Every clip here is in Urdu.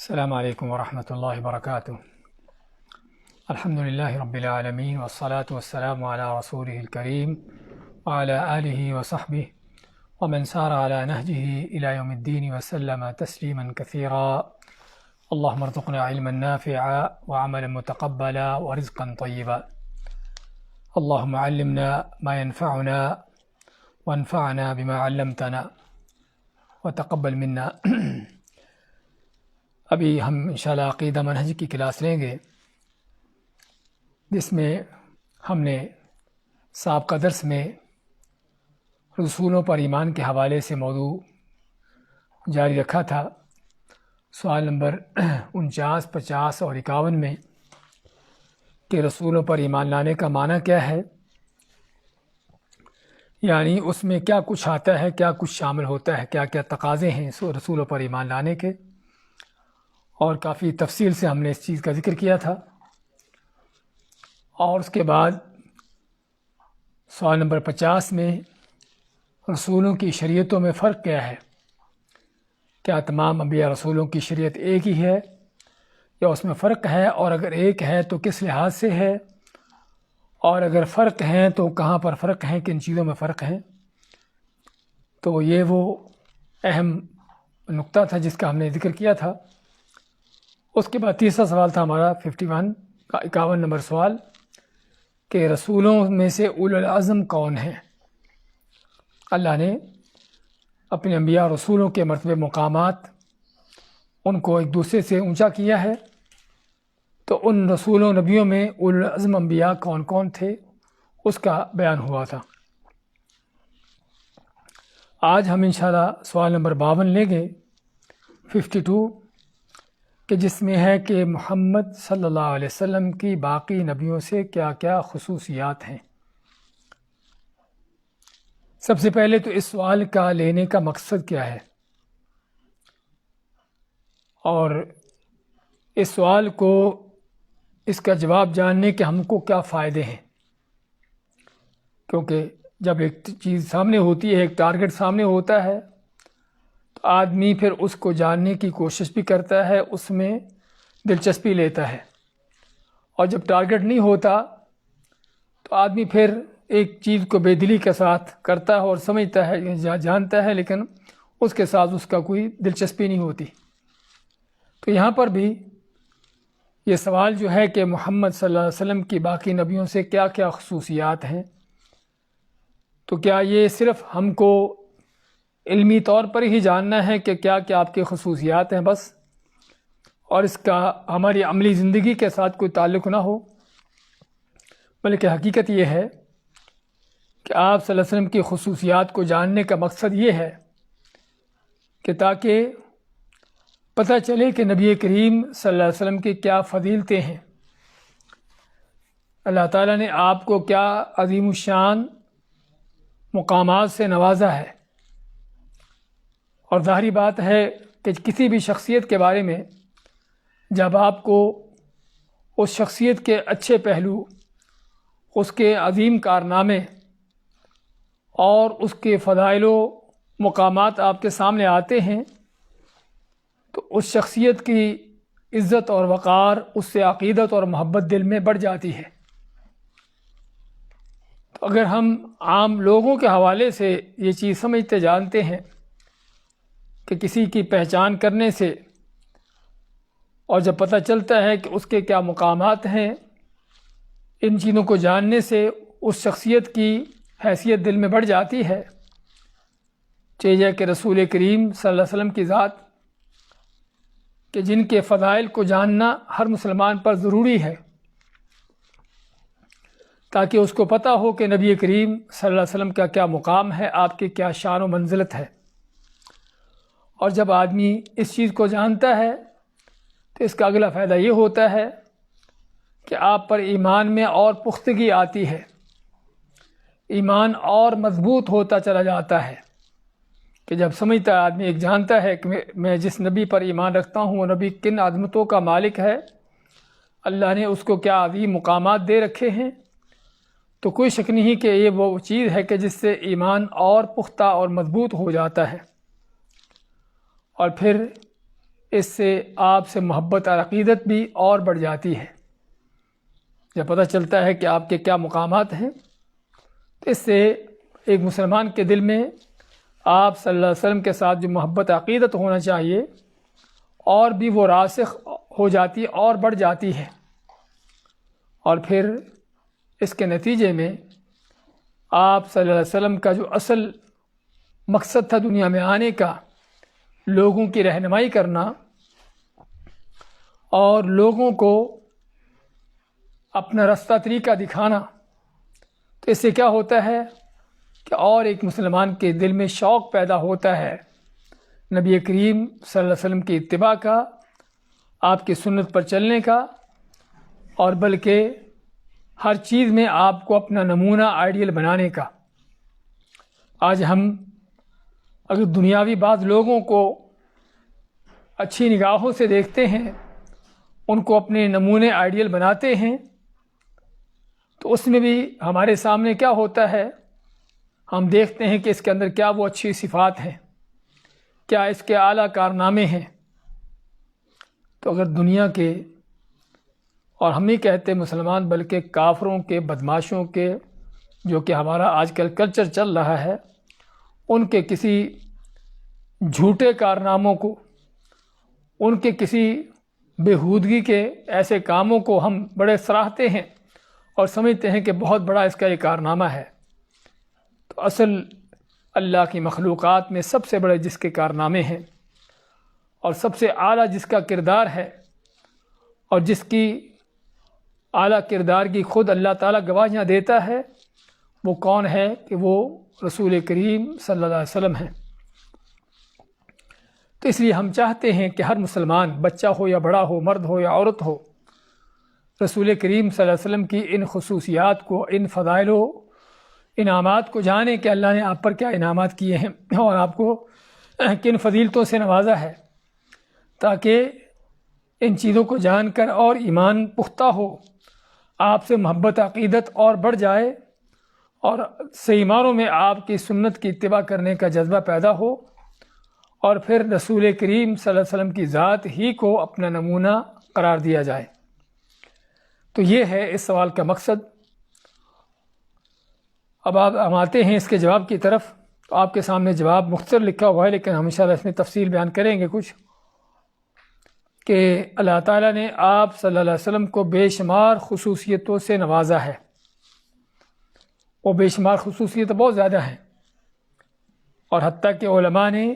السلام علیکم ورحمۃ اللہ وبرکاتہ۔ الحمد للہ رب العالمین والصلاة والسلام علی رسولہ الکریم وعلی آلہ وصحبہ ومن سار علی نہجہ الی یوم الدین وسلم تسلیما کثیرا۔ اللہم ارزقنا علما نافعا وعملا متقبلا ورزقا طیبا۔ اللہم علمنا ما ينفعنا وانفعنا بما علمتنا وتقبل منا۔ ابھی ہم انشاءاللہ عقیدہ منہج کی کلاس لیں گے، جس میں ہم نے سابقہ درس میں رسولوں پر ایمان کے حوالے سے موضوع جاری رکھا تھا۔ سوال نمبر 49، 50 اور 51 میں کہ رسولوں پر ایمان لانے کا معنی کیا ہے، یعنی اس میں کیا کچھ آتا ہے، کیا کچھ شامل ہوتا ہے، کیا کیا تقاضے ہیں رسولوں پر ایمان لانے کے، اور کافی تفصیل سے ہم نے اس چیز کا ذکر کیا تھا۔ اور اس کے بعد سوال نمبر 50 میں رسولوں کی شریعتوں میں فرق کیا ہے، کیا تمام انبیاء رسولوں کی شریعت ایک ہی ہے یا اس میں فرق ہے، اور اگر ایک ہے تو کس لحاظ سے ہے، اور اگر فرق ہیں تو کہاں پر فرق ہیں، کن چیزوں میں فرق ہیں۔ تو یہ وہ اہم نقطہ تھا جس کا ہم نے ذکر کیا تھا۔ اس کے بعد تیسرا سوال تھا ہمارا 51 کا 51 نمبر سوال کہ رسولوں میں سے اولو العزم کون ہیں۔ اللہ نے اپنے انبیاء رسولوں کے مرتبے مقامات ان کو ایک دوسرے سے اونچا کیا ہے، تو ان رسولوں نبیوں میں اولو العزم انبیاء کون کون تھے اس کا بیان ہوا تھا۔ آج ہم انشاءاللہ سوال نمبر 52 لیں گے 52، کہ جس میں ہے کہ محمد صلی اللہ علیہ وسلم کی باقی نبیوں سے کیا کیا خصوصیات ہیں۔ سب سے پہلے تو اس سوال کا لینے کا مقصد کیا ہے، اور اس سوال کو، اس کا جواب جاننے کے ہم کو کیا فائدے ہیں، کیونکہ جب ایک چیز سامنے ہوتی ہے، ایک ٹارگٹ سامنے ہوتا ہے، تو آدمی پھر اس کو جاننے کی کوشش بھی کرتا ہے، اس میں دلچسپی لیتا ہے، اور جب ٹارگٹ نہیں ہوتا تو آدمی پھر ایک چیز کو بے دلی کے ساتھ کرتا ہے اور سمجھتا ہے، جانتا ہے، لیکن اس کے ساتھ اس کا کوئی دلچسپی نہیں ہوتی۔ تو یہاں پر بھی یہ سوال جو ہے کہ محمد صلی اللہ علیہ وسلم کی باقی نبیوں سے کیا کیا خصوصیات ہیں، تو کیا یہ صرف ہم کو علمی طور پر ہی جاننا ہے کہ کیا کیا آپ کی خصوصیات ہیں بس، اور اس کا ہماری عملی زندگی کے ساتھ کوئی تعلق نہ ہو، بلکہ حقیقت یہ ہے کہ آپ صلی اللہ علیہ وسلم کی خصوصیات کو جاننے کا مقصد یہ ہے کہ تاکہ پتہ چلے کہ نبی کریم صلی اللہ علیہ وسلم کی کیا فضیلتیں ہیں، اللہ تعالیٰ نے آپ کو کیا عظیم الشان مقامات سے نوازا ہے۔ اور ظاہری بات ہے کہ کسی بھی شخصیت کے بارے میں جب آپ کو اس شخصیت کے اچھے پہلو، اس کے عظیم کارنامے اور اس کے فضائل و مقامات آپ کے سامنے آتے ہیں، تو اس شخصیت کی عزت اور وقار، اس سے عقیدت اور محبت دل میں بڑھ جاتی ہے۔ تو اگر ہم عام لوگوں کے حوالے سے یہ چیز سمجھتے جانتے ہیں کہ کسی کی پہچان کرنے سے، اور جب پتہ چلتا ہے کہ اس کے کیا مقامات ہیں، ان چیزوں کو جاننے سے اس شخصیت کی حیثیت دل میں بڑھ جاتی ہے۔ چاہیے کہ رسول کریم صلی اللہ علیہ وسلم کی ذات، کہ جن کے فضائل کو جاننا ہر مسلمان پر ضروری ہے، تاکہ اس کو پتہ ہو کہ نبی کریم صلی اللہ علیہ وسلم کا کیا مقام ہے، آپ کی کیا شان و منزلت ہے۔ اور جب آدمی اس چیز کو جانتا ہے تو اس کا اگلا فائدہ یہ ہوتا ہے کہ آپ پر ایمان میں اور پختگی آتی ہے، ایمان اور مضبوط ہوتا چلا جاتا ہے، کہ جب سمجھتا ہے آدمی، ایک جانتا ہے کہ میں جس نبی پر ایمان رکھتا ہوں وہ نبی کن عظمتوں کا مالک ہے، اللہ نے اس کو کیا عظیم مقامات دے رکھے ہیں، تو کوئی شک نہیں کہ یہ وہ چیز ہے کہ جس سے ایمان اور پختہ اور مضبوط ہو جاتا ہے۔ اور پھر اس سے آپ سے محبت اور عقیدت بھی اور بڑھ جاتی ہے۔ جب پتہ چلتا ہے کہ آپ کے کیا مقامات ہیں تو اس سے ایک مسلمان کے دل میں آپ صلی اللہ علیہ وسلم کے ساتھ جو محبت عقیدت ہونا چاہیے اور بھی وہ راسخ ہو جاتی ہے اور بڑھ جاتی ہے، اور پھر اس کے نتیجے میں آپ صلی اللہ علیہ وسلم کا جو اصل مقصد تھا دنیا میں آنے کا، لوگوں کی رہنمائی کرنا اور لوگوں کو اپنا رستہ طریقہ دکھانا، تو اس سے کیا ہوتا ہے کہ اور ایک مسلمان کے دل میں شوق پیدا ہوتا ہے نبی کریم صلی اللہ علیہ وسلم کی اتباع کا، آپ کی سنت پر چلنے کا، اور بلکہ ہر چیز میں آپ کو اپنا نمونہ آئیڈیل بنانے کا۔ آج ہم اگر دنیاوی بعض لوگوں کو اچھی نگاہوں سے دیکھتے ہیں، ان کو اپنے نمونے آئیڈیل بناتے ہیں، تو اس میں بھی ہمارے سامنے کیا ہوتا ہے، ہم دیکھتے ہیں کہ اس کے اندر کیا وہ اچھی صفات ہیں، کیا اس کے اعلیٰ کارنامے ہیں۔ تو اگر دنیا کے، اور ہم نہیں کہتے مسلمان بلکہ کافروں کے، بدماشوں کے، جو کہ ہمارا آج کل کلچر چل رہا ہے، ان کے کسی جھوٹے کارناموں کو، ان کے کسی بےہودگی کے ایسے کاموں کو ہم بڑے سراہتے ہیں اور سمجھتے ہیں کہ بہت بڑا اس کا یہ کارنامہ ہے۔ تو اصل اللہ کی مخلوقات میں سب سے بڑے جس کے کارنامے ہیں اور سب سے اعلیٰ جس کا کردار ہے، اور جس کی اعلیٰ کردار کی خود اللہ تعالیٰ گواہیاں دیتا ہے، وہ کون ہے کہ وہ رسول کریم صلی اللہ علیہ وسلم ہیں۔ تو اس لیے ہم چاہتے ہیں کہ ہر مسلمان، بچہ ہو یا بڑا ہو، مرد ہو یا عورت ہو، رسول کریم صلی اللہ علیہ وسلم کی ان خصوصیات کو، ان فضائل و انعامات کو جانے کہ اللہ نے آپ پر کیا انعامات کیے ہیں اور آپ کو کن فضیلتوں سے نوازا ہے، تاکہ ان چیزوں کو جان کر اور ایمان پختہ ہو، آپ سے محبت عقیدت اور بڑھ جائے، اور صحیح معنوں میں آپ کی سنت کی اتباع کرنے کا جذبہ پیدا ہو، اور پھر رسول کریم صلی اللہ علیہ وسلم کی ذات ہی کو اپنا نمونہ قرار دیا جائے۔ تو یہ ہے اس سوال کا مقصد۔ اب آپ ہم آتے ہیں اس کے جواب کی طرف۔ تو آپ کے سامنے جواب مختصر لکھا ہوا ہے، لیکن ہم انشاءاللہ اس میں تفصیل بیان کریں گے کچھ، کہ اللہ تعالیٰ نے آپ صلی اللہ علیہ وسلم کو بے شمار خصوصیتوں سے نوازا ہے۔ وہ بے شمار خصوصیتیں بہت زیادہ ہیں، اور حتیٰ کہ علماء نے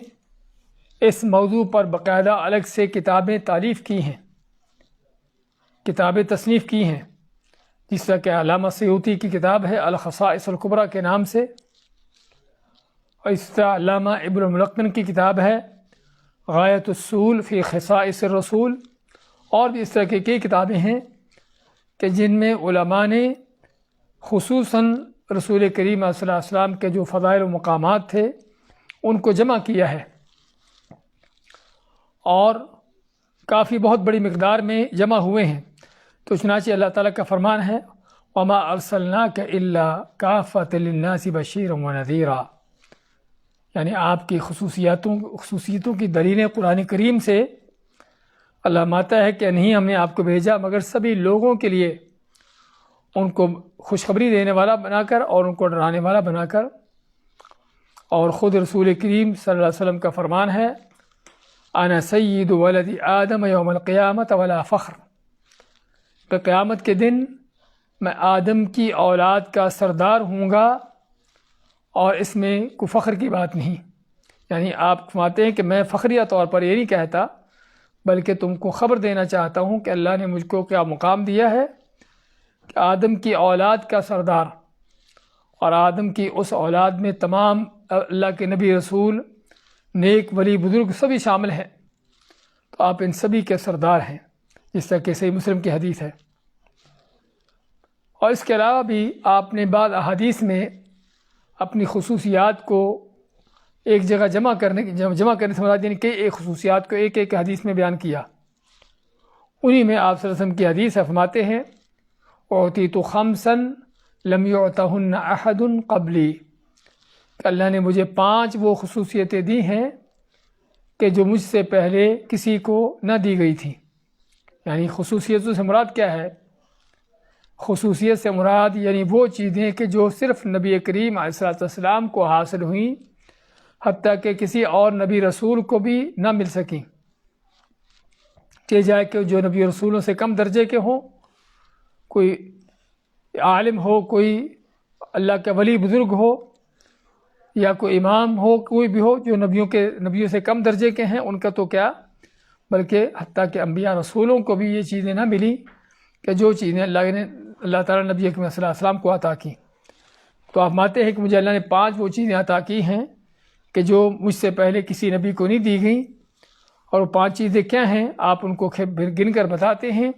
اس موضوع پر باقاعدہ الگ سے کتابیں تالیف کی ہیں، کتابیں تصنیف کی ہیں، جس طرح کہ علامہ سیوطی کی کتاب ہے الخصائص الکبریٰ کے نام سے، اور اس طرح علامہ ابن الملقن کی کتاب ہے غایۃ الصول فی خصائص الرسول، اور بھی اس طرح کی کئی کتابیں ہیں کہ جن میں علماء نے خصوصاً رسول کریم صلی اللہ علیہ وسلم کے جو فضائل و مقامات تھے ان کو جمع کیا ہے، اور کافی بہت بڑی مقدار میں جمع ہوئے ہیں۔ تو چنانچہ اللہ تعالیٰ کا فرمان ہے وَمَا أَرْسَلْنَاكَ إِلَّا كَافَّةً لِلنَّاسِ بَشِيرًا وَنَذِيرًا، یعنی آپ کی خصوصیتوں کی دلیلیں قرآن کریم سے اللہ ماتا ہے کہ نہیں، ہم نے آپ کو بھیجا مگر سبھی لوگوں کے لیے، ان کو خوشخبری دینے والا بنا کر اور ان کو ڈرانے والا بنا کر۔ اور خود رسول کریم صلی اللہ علیہ وسلم کا فرمان ہے انا سید ولد آدم یوم القیامت ولا فخر، کہ قیامت کے دن میں آدم کی اولاد کا سردار ہوں گا، اور اس میں کوئی فخر کی بات نہیں۔ یعنی آپ فرماتے ہیں کہ میں فخریہ طور پر یہ نہیں کہتا، بلکہ تم کو خبر دینا چاہتا ہوں کہ اللہ نے مجھ کو کیا مقام دیا ہے کہ آدم کی اولاد کا سردار، اور آدم کی اس اولاد میں تمام اللہ کے نبی، رسول، نیک، ولی، بزرگ سبھی شامل ہیں، تو آپ ان سبھی کے سردار ہیں، جس طرح کہ صحیح مسلم کی حدیث ہے۔ اور اس کے علاوہ بھی آپ نے بعض احادیث میں اپنی خصوصیات کو ایک جگہ جمع کرنے سے مراد یعنی کہ ایک خصوصیات کو ایک ایک حدیث میں بیان کیا۔ انہی میں آپ صلی اللہ علیہ وسلم کی حدیث فرماتے ہیں اعطیت خمسا لم یعطہن احد قبلی، کہ اللہ نے مجھے 5 وہ خصوصیتیں دی ہیں کہ جو مجھ سے پہلے کسی کو نہ دی گئی تھی۔ یعنی خصوصیتوں سے مراد کیا ہے؟ خصوصیت سے مراد یعنی وہ چیزیں کہ جو صرف نبی کریم علیہ السلام کو حاصل ہوئیں، حتیٰ کہ کسی اور نبی رسول کو بھی نہ مل سکیں، کہ جائے کہ جو نبی رسولوں سے کم درجے کے ہوں، کوئی عالم ہو، کوئی اللہ کا ولی بزرگ ہو، یا کوئی امام ہو، کوئی بھی ہو جو نبیوں سے کم درجے کے ہیں، ان کا تو کیا، بلکہ حتیٰ کہ انبیاء رسولوں کو بھی یہ چیزیں نہ ملی کہ جو چیزیں اللہ تعالیٰ نبی اکرم صلی اللہ علیہ وسلم کو عطا کی۔ تو آپ مانتے ہیں کہ مجھے اللہ نے 5 وہ چیزیں عطا کی ہیں کہ جو مجھ سے پہلے کسی نبی کو نہیں دی گئیں، اور وہ 5 چیزیں کیا ہیں آپ ان کو گن کر بتاتے ہیں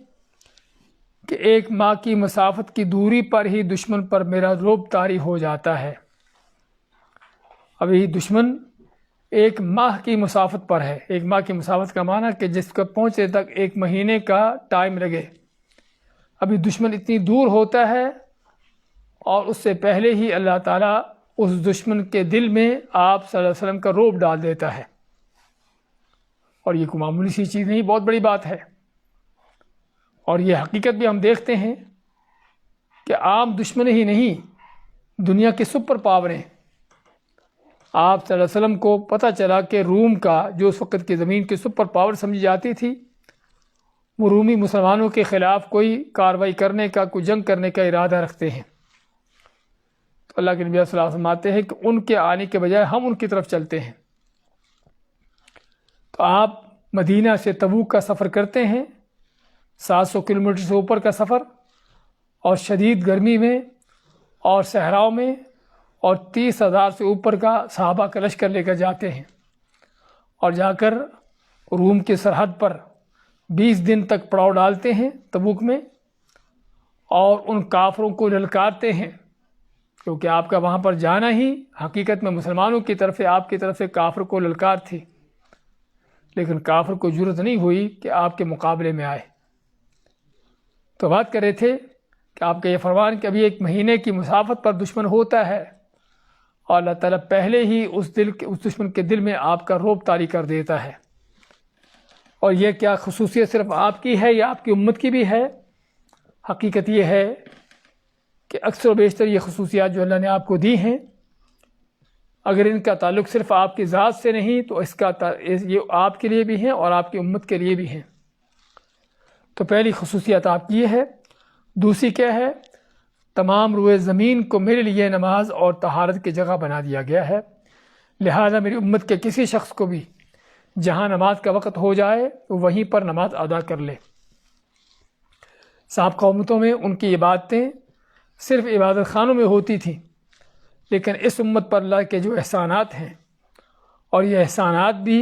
کہ 1 ماہ کی مسافت کی دوری پر ہی دشمن پر میرا رعب طاری ہو جاتا ہے۔ ابھی دشمن 1 ماہ کی مسافت پر ہے۔ 1 ماہ کی مسافت کا معنی کہ جس کو پہنچے تک 1 مہینے کا ٹائم لگے، ابھی دشمن اتنی دور ہوتا ہے، اور اس سے پہلے ہی اللہ تعالیٰ اس دشمن کے دل میں آپ صلی اللہ علیہ وسلم کا رعب ڈال دیتا ہے۔ اور یہ کوئی معمولی سی چیز نہیں، بہت بڑی بات ہے۔ اور یہ حقیقت بھی ہم دیکھتے ہیں کہ عام دشمن ہی نہیں، دنیا کے سپر پاوریں، آپ صلی اللہ علیہ وسلم کو پتہ چلا کہ روم کا جو اس وقت کی زمین کی سپر پاور سمجھی جاتی تھی، وہ رومی مسلمانوں کے خلاف کوئی کارروائی کرنے کا، کوئی جنگ کرنے کا ارادہ رکھتے ہیں۔ تو اللہ کے نبی صلی اللہ علیہ وسلم آتے ہیں کہ ان کے آنے کے بجائے ہم ان کی طرف چلتے ہیں۔ تو آپ مدینہ سے تبوک کا سفر کرتے ہیں، 700 کلومیٹر سے اوپر کا سفر، اور شدید گرمی میں اور صحراؤں میں، اور 30,000 سے اوپر کا صحابہ کا لشکر لے کر جاتے ہیں، اور جا کر روم کی سرحد پر 20 دن تک پڑاؤ ڈالتے ہیں تبوک میں، اور ان کافروں کو للکارتے ہیں، کیونکہ آپ کا وہاں پر جانا ہی حقیقت میں مسلمانوں کی طرف سے، آپ کی طرف سے کافر کو للکار تھی، لیکن کافر کو جرأت نہیں ہوئی کہ آپ کے مقابلے میں آئے۔ تو بات کر رہے تھے کہ آپ کا یہ فرمان کہ ابھی 1 مہینے کی مسافت پر دشمن ہوتا ہے، اور اللہ تعالیٰ پہلے ہی اس دشمن کے دل میں آپ کا رعب طاری کر دیتا ہے۔ اور یہ کیا خصوصیت صرف آپ کی ہے یا آپ کی امت کی بھی ہے؟ حقیقت یہ ہے کہ اکثر و بیشتر یہ خصوصیات جو اللہ نے آپ کو دی ہیں، اگر ان کا تعلق صرف آپ کی ذات سے نہیں تو یہ آپ کے لیے بھی ہیں اور آپ کی امت کے لیے بھی ہیں۔ تو پہلی خصوصیت آپ کی یہ ہے۔ دوسری کیا ہے؟ تمام روئے زمین کو میرے لیے نماز اور طہارت کی جگہ بنا دیا گیا ہے، لہذا میری امت کے کسی شخص کو بھی جہاں نماز کا وقت ہو جائے وہ وہیں پر نماز ادا کر لے۔ سابقہ امتوں میں ان کی عبادتیں صرف عبادت خانوں میں ہوتی تھیں، لیکن اس امت پر اللہ کے جو احسانات ہیں، اور یہ احسانات بھی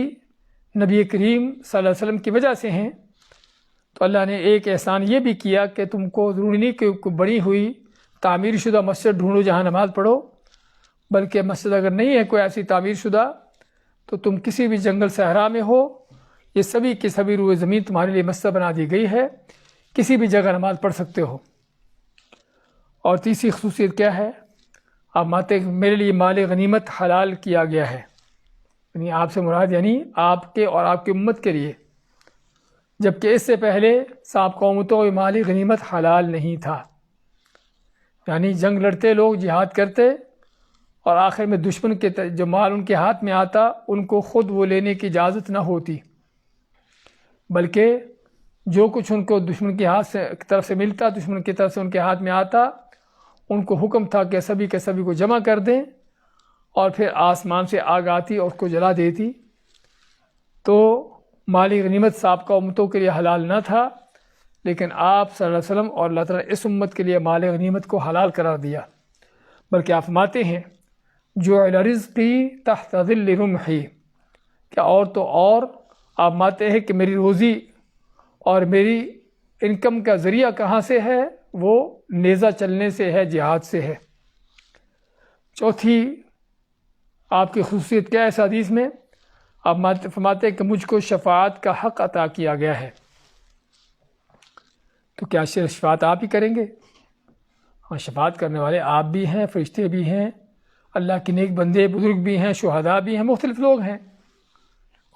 نبی کریم صلی اللہ علیہ وسلم کی وجہ سے ہیں، تو اللہ نے ایک احسان یہ بھی کیا کہ تم کو ضروری نہیں کہ کوئی بڑی ہوئی تعمیر شدہ مسجد ڈھونڈو جہاں نماز پڑھو، بلکہ مسجد اگر نہیں ہے کوئی ایسی تعمیر شدہ تو تم کسی بھی جنگل صحرا میں ہو، یہ سبھی کی سبھی روئے زمین تمہارے لیے مسجد بنا دی گئی ہے، کسی بھی جگہ نماز پڑھ سکتے ہو۔ اور تیسری خصوصیت کیا ہے؟ آپ مانتے ہیں میرے لیے مال غنیمت حلال کیا گیا ہے، یعنی آپ سے مراد یعنی آپ کے اور آپ کی امت کے لیے، جبکہ اس سے پہلے سابقہ قوموں میں مال غنیمت حلال نہیں تھا، یعنی جنگ لڑتے لوگ، جہاد کرتے، اور آخر میں دشمن کے جو مال ان کے ہاتھ میں آتا ان کو خود وہ لینے کی اجازت نہ ہوتی، بلکہ جو کچھ ان کو دشمن کے ہاتھ سے طرف سے ملتا، دشمن کی طرف سے ان کے ہاتھ میں آتا، ان کو حکم تھا کہ سبھی کے سبھی کو جمع کر دیں، اور پھر آسمان سے آگ آتی اور اس کو جلا دیتی۔ تو مالی غنیمت سابقہ امتوں کے لیے حلال نہ تھا، لیکن آپ صلی اللہ علیہ وسلم اور اللہ تعالیٰ نے اس امت کے لیے مال غنیمت کو حلال قرار دیا۔ بلکہ آپ فرماتے ہیں جعل رزقی تحت ظل رمحی، کیا اور تو اور آپ مانتے ہیں کہ میری روزی اور میری انکم کا ذریعہ کہاں سے ہے؟ وہ نیزہ چلنے سے ہے، جہاد سے ہے۔ چوتھی آپ کی خصوصیت کیا ہے اس حدیث میں؟ آپ فرماتے ہیں کہ مجھ کو شفاعت کا حق عطا کیا گیا ہے۔ تو کیا شفاعت آپ ہی کریں گے؟ ہاں، شفاعت کرنے والے آپ بھی ہیں، فرشتے بھی ہیں، اللہ کے نیک بندے بزرگ بھی ہیں، شہداء بھی ہیں، مختلف لوگ ہیں،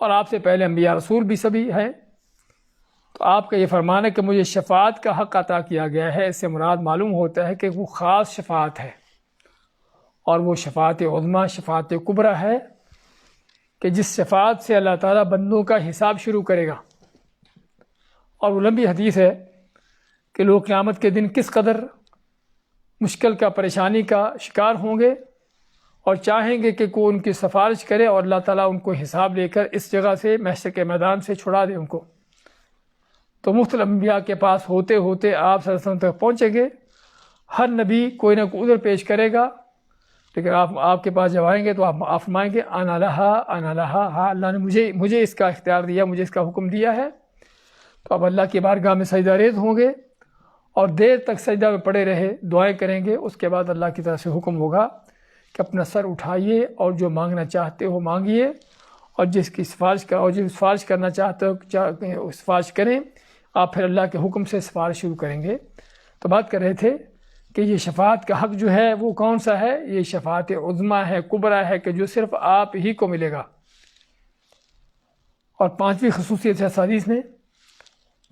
اور آپ سے پہلے انبیاء رسول بھی سبھی ہیں. تو آپ کا یہ فرمان ہے کہ مجھے شفاعت کا حق عطا کیا گیا ہے. اس سے مراد معلوم ہوتا ہے کہ وہ خاص شفاعت ہے، اور وہ شفاعت عظمیٰ، شفاعت کبریٰ ہے کہ جس شفاعت سے اللہ تعالیٰ بندوں کا حساب شروع کرے گا. اور وہ لمبی حدیث ہے کہ لوگ قیامت کے دن کس قدر مشکل کا، پریشانی کا شکار ہوں گے اور چاہیں گے کہ کوئی ان کی سفارش کرے اور اللہ تعالیٰ ان کو حساب لے کر اس جگہ سے، محشر کے میدان سے چھڑا دے ان کو. تو مختلف انبیاء کے پاس ہوتے ہوتے آپ صلی اللہ علیہ وسلم تک پہنچیں گے. ہر نبی کوئی نہ کوئی عذر پیش کرے گا، لیکن آپ کے پاس جب آئیں گے تو آپ فرمائیں گے انا لہا انا لہا، ہاں اللہ نے مجھے اس کا اختیار دیا، مجھے اس کا حکم دیا ہے. تو آپ اللہ کی بارگاہ میں سجدہ ریز ہوں گے اور دیر تک سجدہ میں پڑے رہے، دعائیں کریں گے. اس کے بعد اللہ کی طرف سے حکم ہوگا کہ اپنا سر اٹھائیے اور جو مانگنا چاہتے ہو مانگیے، اور جس کی سفارش کا، اور جو سفارش کرنا چاہتے ہو سفارش کریں. آپ پھر اللہ کے حکم سے سفارش شروع کریں گے. تو بات کر رہے تھے کہ یہ شفاعت کا حق جو ہے وہ کون سا ہے؟ یہ شفاعت عظمیٰ ہے، کبریٰ ہے، کہ جو صرف آپ ہی کو ملے گا. اور پانچویں خصوصیت ہے حدیث میں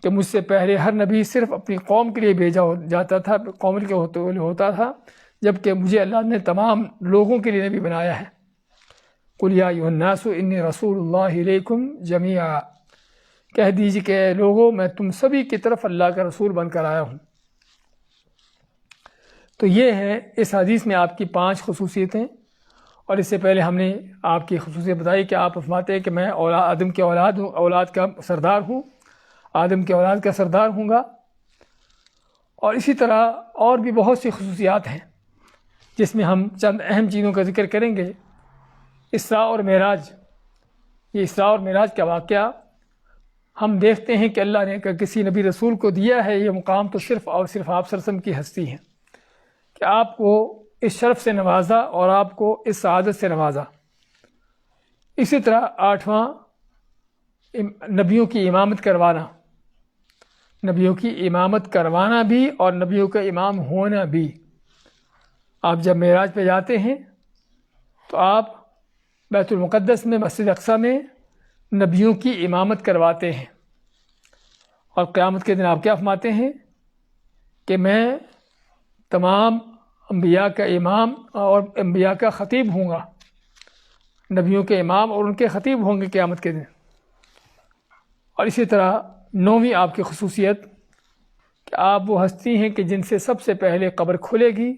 کہ مجھ سے پہلے ہر نبی صرف اپنی قوم کے لیے بھیجا جاتا تھا، قوم کے ہوتا تھا، جبکہ مجھے اللہ نے تمام لوگوں کے لیے نبی بنایا ہے. قل یا ایھا الناس انی رسول اللہ الیکم جمیعا، کہہ دیجیے کہ لوگوں میں تم سبھی کی طرف اللہ کا رسول بن کر آیا ہوں. تو یہ ہے اس حدیث میں آپ کی 5 خصوصیتیں. اور اس سے پہلے ہم نے آپ کی خصوصیت بتائی کہ آپ فرماتے ہیں کہ میں آدم کے اولاد کا سردار ہوں، آدم کے اولاد کا سردار ہوں گا. اور اسی طرح اور بھی بہت سی خصوصیات ہیں جس میں ہم چند اہم چیزوں کا ذکر کریں گے. اسراء اور معراج، یہ اسراء اور معراج کا واقعہ ہم دیکھتے ہیں کہ اللہ نے کسی نبی رسول کو دیا ہے. یہ مقام تو صرف اور صرف آپ صلی اللہ علیہ وسلم کی ہستی ہے کہ آپ کو اس شرف سے نوازا اور آپ کو اس سعادت سے نوازا. اسی طرح 8واں نبیوں کی امامت کروانا، نبیوں کی امامت کروانا بھی اور نبیوں کا امام ہونا بھی. آپ جب معراج پہ جاتے ہیں تو آپ بیت المقدس میں، مسجد اقصیٰ میں نبیوں کی امامت کرواتے ہیں. اور قیامت کے دن آپ کیا فرماتے ہیں کہ میں تمام انبیاء کا امام اور انبیاء کا خطیب ہوں گا. نبیوں کے امام اور ان کے خطیب ہوں گے قیامت کے دن. اور اسی طرح 9ویں آپ کی خصوصیت کہ آپ وہ ہستی ہیں کہ جن سے سب سے پہلے قبر کھلے گی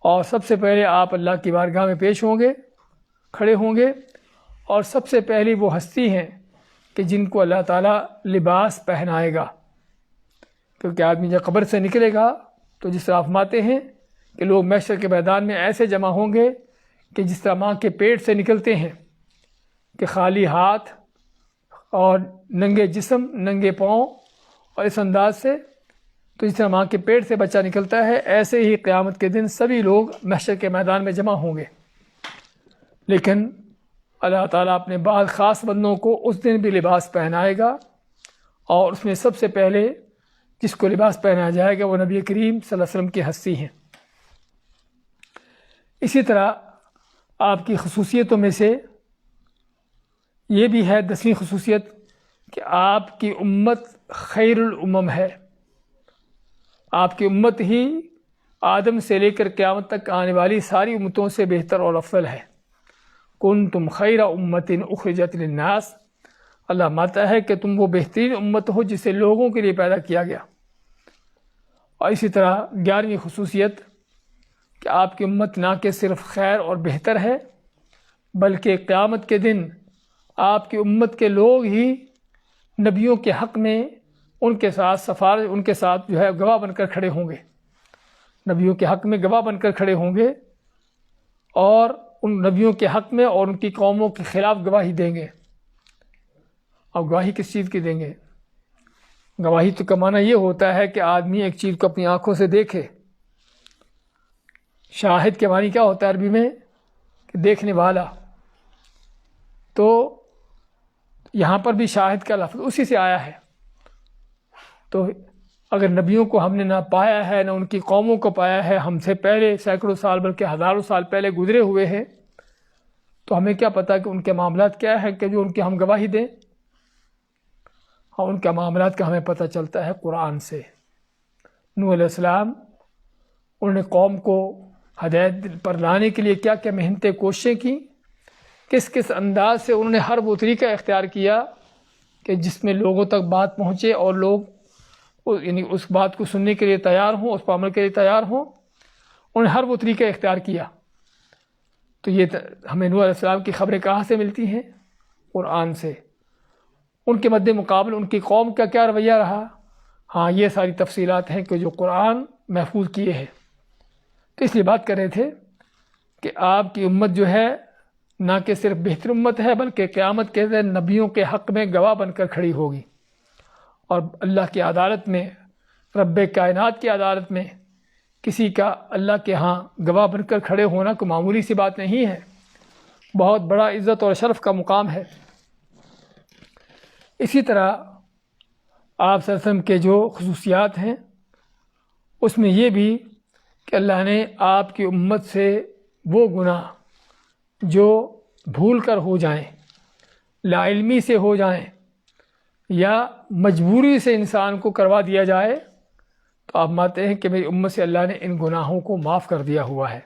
اور سب سے پہلے آپ اللہ کی بارگاہ میں پیش ہوں گے، کھڑے ہوں گے. اور سب سے پہلی وہ ہستی ہیں کہ جن کو اللہ تعالیٰ لباس پہنائے گا. کیونکہ آدمی جب قبر سے نکلے گا تو جس طرح فرماتے ہیں کہ لوگ محشر کے میدان میں ایسے جمع ہوں گے کہ جس طرح ماں کے پیٹ سے نکلتے ہیں کہ خالی ہاتھ اور ننگے جسم، ننگے پاؤں، اور اس انداز سے. تو جس طرح ماں کے پیٹ سے بچہ نکلتا ہے، ایسے ہی قیامت کے دن سبھی لوگ محشر کے میدان میں جمع ہوں گے. لیکن اللہ تعالیٰ اپنے بعض خاص بندوں کو اس دن بھی لباس پہنائے گا، اور اس میں سب سے پہلے جس کو لباس پہنایا جائے گا وہ نبی کریم صلی اللہ علیہ وسلم کی ہستی ہیں. اسی طرح آپ کی خصوصیتوں میں سے یہ بھی ہے 10ویں خصوصیت کہ آپ کی امت خیر الامم ہے. آپ کی امت ہی آدم سے لے کر قیامت تک آنے والی ساری امتوں سے بہتر اور افضل ہے. کنتم خیر امت اخرجت للناس، اللہ مانتا ہے کہ تم وہ بہترین امت ہو جسے لوگوں کے لیے پیدا کیا گیا. اور اسی طرح 11ویں خصوصیت کہ آپ کی امت نہ کہ صرف خیر اور بہتر ہے، بلکہ قیامت کے دن آپ کی امت کے لوگ ہی نبیوں کے حق میں ان کے ساتھ جو ہے گواہ بن کر کھڑے ہوں گے. نبیوں کے حق میں گواہ بن کر کھڑے ہوں گے اور ان نبیوں کے حق میں اور ان کی قوموں کے خلاف گواہی دیں گے. اب گواہی کس چیز کی دیں گے؟ گواہی تو کا معنی یہ ہوتا ہے کہ آدمی ایک چیز کو اپنی آنکھوں سے دیکھے. شاہد کے معنی کیا ہوتا ہے عربی میں؟ کہ دیکھنے والا. تو یہاں پر بھی شاہد کا لفظ اسی سے آیا ہے. تو اگر نبیوں کو ہم نے نہ پایا ہے، نہ ان کی قوموں کو پایا ہے، ہم سے پہلے سینکڑوں سال بلکہ ہزاروں سال پہلے گزرے ہوئے ہیں، تو ہمیں کیا پتہ کہ ان کے معاملات کیا ہے کہ جو ان کے ہم گواہی دیں؟ ہاں، ان کے معاملات کا ہمیں پتہ چلتا ہے قرآن سے۔ نوح علیہ السلام انہوں نے قوم کو ہدایت پر لانے کے لیے کیا کیا محنتیں کوششیں کی، کس کس انداز سے انہوں نے ہر وہ طریقہ اختیار کیا کہ جس میں لوگوں تک بات پہنچے اور لوگ یعنی اس بات کو سننے کے لیے تیار ہوں، اس پر عمل کے لیے تیار ہوں۔ انہوں نے ہر وہ طریقہ اختیار کیا۔ تو یہ ہمیں نوح علیہ السلام کی خبریں کہاں سے ملتی ہیں؟ قرآن سے۔ ان کے مد مقابل ان کی قوم کا کیا رویہ رہا؟ ہاں، یہ ساری تفصیلات ہیں کہ جو قرآن محفوظ کیے ہیں۔ تو اس لیے بات کر رہے تھے کہ آپ کی امت جو ہے نہ کہ صرف بہتر امت ہے، بلکہ قیامت کے دن نبیوں کے حق میں گواہ بن کر کھڑی ہوگی، اور اللہ کی عدالت میں، رب کائنات کی عدالت میں کسی کا اللہ کے ہاں گواہ بن کر کھڑے ہونا کوئی معمولی سی بات نہیں ہے، بہت بڑا عزت اور شرف کا مقام ہے۔ اسی طرح آپ صلی اللہ علیہ وسلم کے جو خصوصیات ہیں اس میں یہ بھی کہ اللہ نے آپ کی امت سے وہ گناہ جو بھول کر ہو جائیں، لا علمی سے ہو جائیں یا مجبوری سے انسان کو کروا دیا جائے، تو آپ مانتے ہیں کہ میری امت سے اللہ نے ان گناہوں کو معاف کر دیا ہوا ہے۔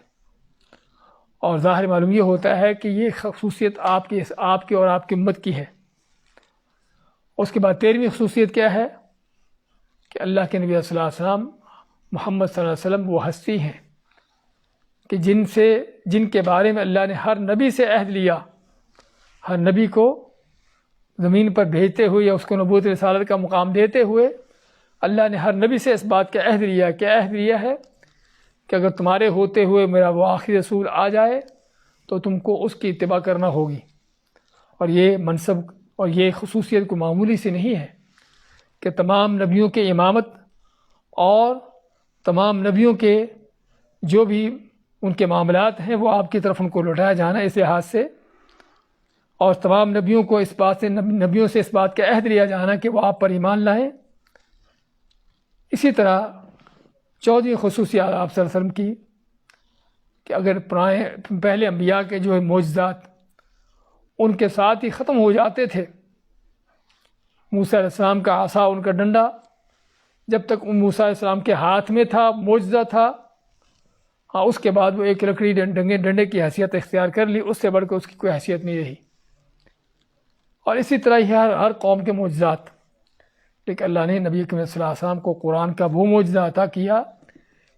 اور ظاہر معلوم یہ ہوتا ہے کہ یہ خصوصیت آپ کی اور آپ کی امت کی ہے۔ اس کے بعد 13ویں خصوصیت کیا ہے کہ اللہ کے نبی صلی اللہ علیہ وسلم محمد صلی اللہ علیہ وسلم وہ ہستی ہیں کہ جن کے بارے میں اللہ نے ہر نبی سے عہد لیا، ہر نبی کو زمین پر بھیجتے ہوئے یا اس کو نبوت رسالت کا مقام دیتے ہوئے اللہ نے ہر نبی سے اس بات کا عہد لیا۔ کیا عہد لیا ہے؟ کہ اگر تمہارے ہوتے ہوئے میرا وہ آخری رسول آ جائے تو تم کو اس کی اتباع کرنا ہوگی۔ اور یہ منصب اور یہ خصوصیت کو معمولی سے نہیں ہے کہ تمام نبیوں کے امامت اور تمام نبیوں کے جو بھی ان کے معاملات ہیں وہ آپ کی طرف ان کو لوٹایا جانا اس لحاظ سے، اور تمام نبیوں کو اس بات سے نبیوں سے اس بات کا عہد لیا جانا کہ وہ آپ پر ایمان لائیں۔ اسی طرح 14ویں خصوصیات آپ صلی اللہ علیہ وسلم کی کہ اگر پہلے انبیاء کے جو معجزات ان کے ساتھ ہی ختم ہو جاتے تھے، موسیٰ علیہ السلام کا عصا، ان کا ڈنڈا جب تک موسیٰ علیہ السلام کے ہاتھ میں تھا معجزہ تھا، ہاں اس کے بعد وہ ایک لکڑی ڈنڈے کی حیثیت اختیار کر لی، اس سے بڑھ کر اس کی کوئی حیثیت نہیں رہی۔ اور اسی طرح ہی ہر قوم کے معجزات، لیکن اللہ نے نبی کریم صلی اللہ علیہ وسلم کو قرآن کا وہ معجزہ عطا کیا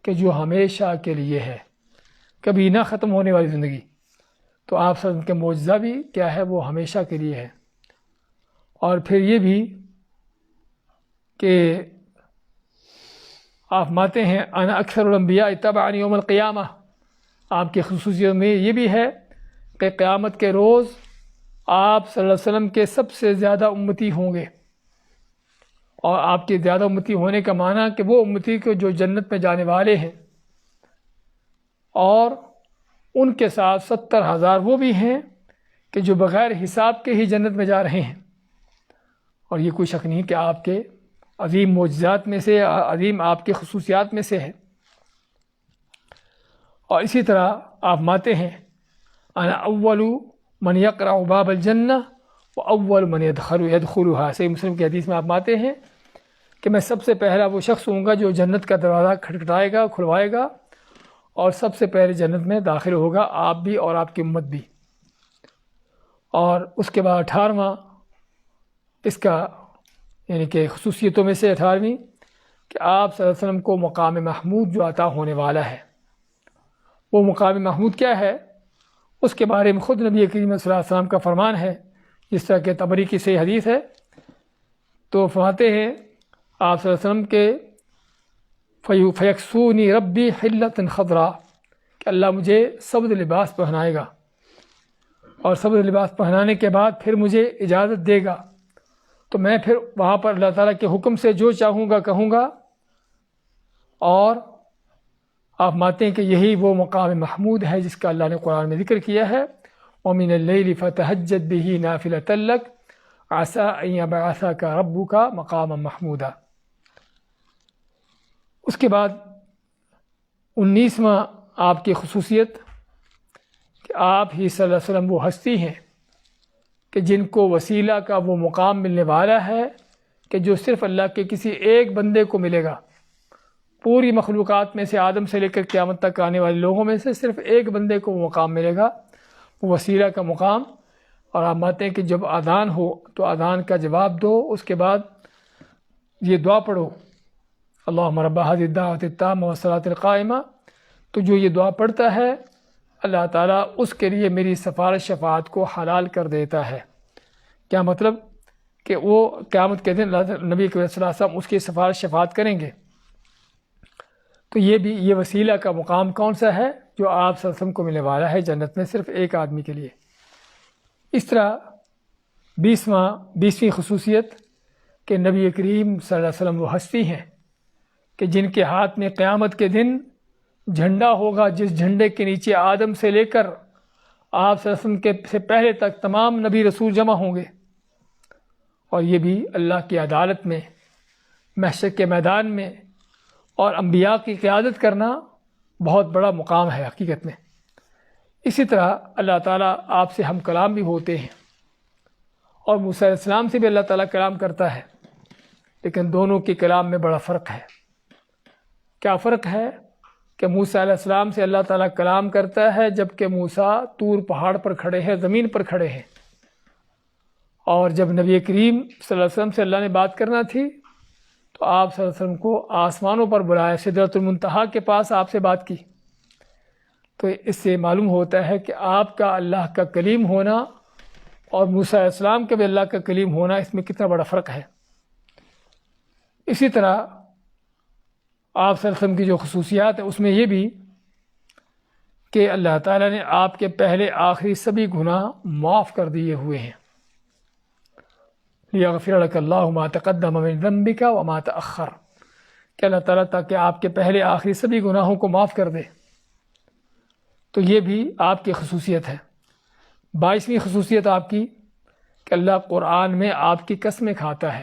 کہ جو ہمیشہ کے لیے ہے، کبھی نہ ختم ہونے والی زندگی۔ تو آپ صلی اللہ علیہ وسلم کے معجزہ بھی کیا ہے؟ وہ ہمیشہ کے لیے ہے۔ اور پھر یہ بھی کہ آپ مانتے ہیں انا اکثر الانبیاء تبعا یوم القیامہ، آپ کی خصوصیت میں یہ بھی ہے کہ قیامت کے روز آپ صلی اللہ علیہ وسلم کے سب سے زیادہ امتی ہوں گے۔ اور آپ کے زیادہ امتی ہونے کا معنی کہ وہ امتی کو جو جنت میں جانے والے ہیں، اور ان کے ساتھ 70,000 وہ بھی ہیں کہ جو بغیر حساب کے ہی جنت میں جا رہے ہیں۔ اور یہ کوئی شک نہیں کہ آپ کے عظیم معجزات میں سے، عظیم آپ کی خصوصیات میں سے ہے۔ اور اسی طرح آپ مانتے ہیں انا اول من یقرع باب الجنہ واول من یدخلها، صحیح مسلم کی حدیث میں آپ مانتے ہیں کہ میں سب سے پہلا وہ شخص ہوں گا جو جنت کا دروازہ کھٹکھٹائے گا، کھلوائے گا، اور سب سے پہلے جنت میں داخل ہوگا آپ بھی اور آپ کی امت بھی۔ اور اس کے بعد 18واں اس کا یعنی کہ خصوصیتوں میں سے 18ویں کہ آپ صلی اللہ علیہ وسلم کو مقام محمود جو عطا ہونے والا ہے۔ وہ مقام محمود کیا ہے؟ اس کے بارے میں خود نبی کریم صلی اللہ علیہ وسلم کا فرمان ہے، جس طرح کہ طبری کی صحیح حدیث ہے۔ تو فرماتے ہیں آپ صلی اللہ علیہ وسلم کے فیکسونی ربی حلۃ خضراء، کہ اللہ مجھے سبز لباس پہنائے گا، اور سبز لباس پہنانے کے بعد پھر مجھے اجازت دے گا، تو میں پھر وہاں پر اللہ تعالیٰ کے حکم سے جو چاہوں گا کہوں گا۔ اور آپ مانتے ہیں کہ یہی وہ مقام محمود ہے جس کا اللہ نے قرآن میں ذکر کیا ہے، وَمِنَ اللَّيْلِ فَتَهَجَّدْ بِهِ نَافِلَةً لَكَ عَسَىٰ أَن يَبْعَثَكَ رَبُّكَ مَقَامًا مَحْمُودًا۔ اس کے بعد 19واں آپ کی خصوصیت کہ آپ ہی صلی اللہ علیہ وسلم وہ ہستی ہیں کہ جن کو وسیلہ کا وہ مقام ملنے والا ہے کہ جو صرف اللہ کے کسی ایک بندے کو ملے گا۔ پوری مخلوقات میں سے آدم سے لے کر قیامت تک آنے والے لوگوں میں سے صرف ایک بندے کو وہ مقام ملے گا، وہ وسیلہ کا مقام۔ اور آپ مانتے ہیں کہ جب اذان ہو تو اذان کا جواب دو، اس کے بعد یہ دعا پڑھو، اللہم رب هذه الدعوۃ التامہ والصلاۃ القائمہ۔ تو جو یہ دعا پڑھتا ہے اللہ تعالیٰ اس کے لیے میری سفارش شفاعت کو حلال کر دیتا ہے۔ کیا مطلب؟ کہ وہ قیامت کے دن نبی کریم صلی اللہ علیہ وسلم اس کی سفارش شفاعت کریں گے۔ تو یہ وسیلہ کا مقام کون سا ہے؟ جو آپ صلی اللہ علیہ وسلم کو ملنے والا ہے جنت میں صرف ایک آدمی کے لیے۔ اس طرح 20ویں خصوصیت کہ نبی کریم صلی اللہ علیہ وسلم وہ ہستی ہیں کہ جن کے ہاتھ میں قیامت کے دن جھنڈا ہوگا، جس جھنڈے کے نیچے آدم سے لے کر آپ صلی اللہ علیہ وسلم کے سے پہلے تک تمام نبی رسول جمع ہوں گے۔ اور یہ بھی اللہ کی عدالت میں، محشر کے میدان میں اور انبیاء کی قیادت کرنا بہت بڑا مقام ہے حقیقت میں۔ اسی طرح اللہ تعالیٰ آپ سے ہم کلام بھی ہوتے ہیں، اور موسیٰ علیہ السلام سے بھی اللہ تعالیٰ کلام کرتا ہے، لیکن دونوں کے کلام میں بڑا فرق ہے۔ کیا فرق ہے؟ کہ موسیٰ علیہ السلام سے اللہ تعالیٰ کلام کرتا ہے جبکہ موسیٰ طور پہاڑ پر کھڑے ہیں، زمین پر کھڑے ہیں، اور جب نبی کریم صلی اللہ علیہ وسلم سے اللہ نے بات کرنا تھی تو آپ صلی اللہ علیہ وسلم کو آسمانوں پر بلایا، سدرۃ المنتہا کے پاس آپ سے بات کی۔ تو اس سے معلوم ہوتا ہے کہ آپ کا اللہ کا کلیم ہونا اور موسیٰ علیہ السلام کے بھی اللہ کا کلیم ہونا، اس میں کتنا بڑا فرق ہے۔ اسی طرح آپ صلی اللہ علیہ وسلم کی جو خصوصیات ہیں اس میں یہ بھی کہ اللہ تعالیٰ نے آپ کے پہلے آخری سبھی گناہ معاف کر دیے ہوئے ہیں۔ لیغفر لک اللہ ما تقدم من ذنبک وما تأخر، کہ اللہ تعالیٰ تاکہ آپ کے پہلے آخری سبھی گناہوں کو معاف کر دے۔ تو یہ بھی آپ کی خصوصیت ہے۔ 22ویں خصوصیت آپ کی کہ اللہ قرآن میں آپ کی قسمیں کھاتا ہے۔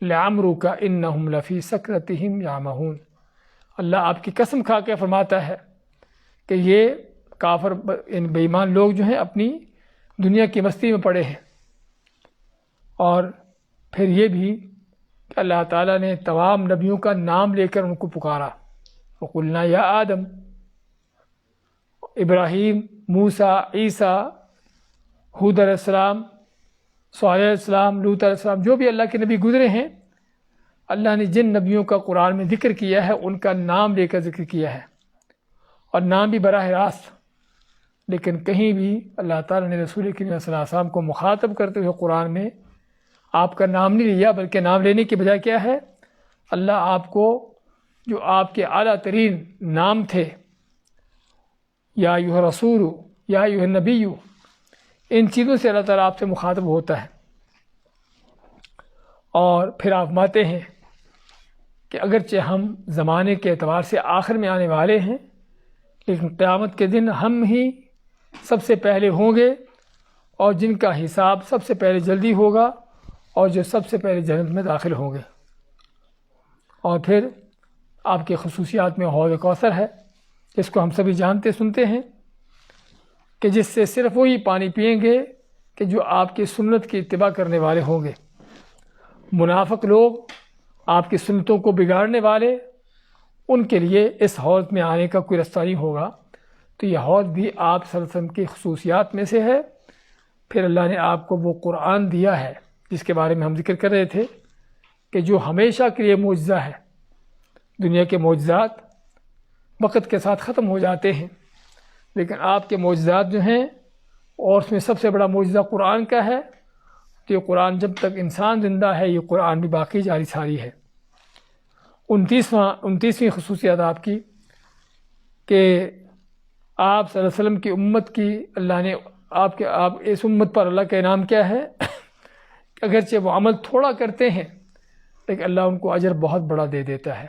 لعمرک انہم لفی سکرتہم یعمہون، اللہ آپ کی قسم کھا کے فرماتا ہے کہ یہ کافر ان بے ایمان لوگ جو ہیں اپنی دنیا کی مستی میں پڑے ہیں۔ اور پھر یہ بھی کہ اللہ تعالیٰ نے تمام نبیوں کا نام لے کر ان کو پکارا، وقلنا یا آدم، ابراہیم، موسیٰ، عیسیٰ، ہود علیہ السلام، صالح علیہ السلام، لوط علیہ السلام، جو بھی اللہ کے نبی گزرے ہیں، اللہ نے جن نبیوں کا قرآن میں ذکر کیا ہے ان کا نام لے کر ذکر کیا ہے، اور نام بھی براہ راست۔ لیکن کہیں بھی اللہ تعالیٰ نے رسول کریم صلی اللہ علیہ وسلم کو مخاطب کرتے ہوئے قرآن میں آپ کا نام نہیں لیا، بلکہ نام لینے کی بجائے کیا ہے، اللہ آپ کو جو آپ کے اعلیٰ ترین نام تھے، یا ایھا الرسول، یا ایھا النبی، ان چیزوں سے اللہ تعالیٰ آپ سے مخاطب ہوتا ہے۔ اور پھر آپ مانتے ہیں کہ اگرچہ ہم زمانے کے اعتبار سے آخر میں آنے والے ہیں، لیکن قیامت کے دن ہم ہی سب سے پہلے ہوں گے، اور جن کا حساب سب سے پہلے جلدی ہوگا، اور جو سب سے پہلے جنت میں داخل ہوں گے۔ اور پھر آپ کے خصوصیات میں حوض کوثر ہے، جس کو ہم سبھی جانتے سنتے ہیں، کہ جس سے صرف وہی پانی پئیں گے کہ جو آپ کی سنت کی اتباع کرنے والے ہوں گے۔ منافق لوگ، آپ کی سنتوں کو بگاڑنے والے، ان کے لیے اس حوض میں آنے کا کوئی رستہ نہیں ہوگا۔ تو یہ حوض بھی آپ صلی اللہ علیہ وسلم کی خصوصیات میں سے ہے۔ پھر اللہ نے آپ کو وہ قرآن دیا ہے جس کے بارے میں ہم ذکر کر رہے تھے کہ جو ہمیشہ کے لیے معجزہ ہے۔ دنیا کے معجزات وقت کے ساتھ ختم ہو جاتے ہیں، لیکن آپ کے معجزات جو ہیں، اور اس میں سب سے بڑا معجزہ قرآن کا ہے، تو یہ قرآن جب تک انسان زندہ ہے یہ قرآن بھی باقی جاری ساری ہے۔ 29ویں خصوصیت آپ کی کہ آپ صلی اللہ علیہ وسلم کی امت کی اللہ نے آپ اس امت پر اللہ کا انعام کیا ہے کہ اگرچہ وہ عمل تھوڑا کرتے ہیں لیکن اللہ ان کو اجر بہت بڑا دے دیتا ہے۔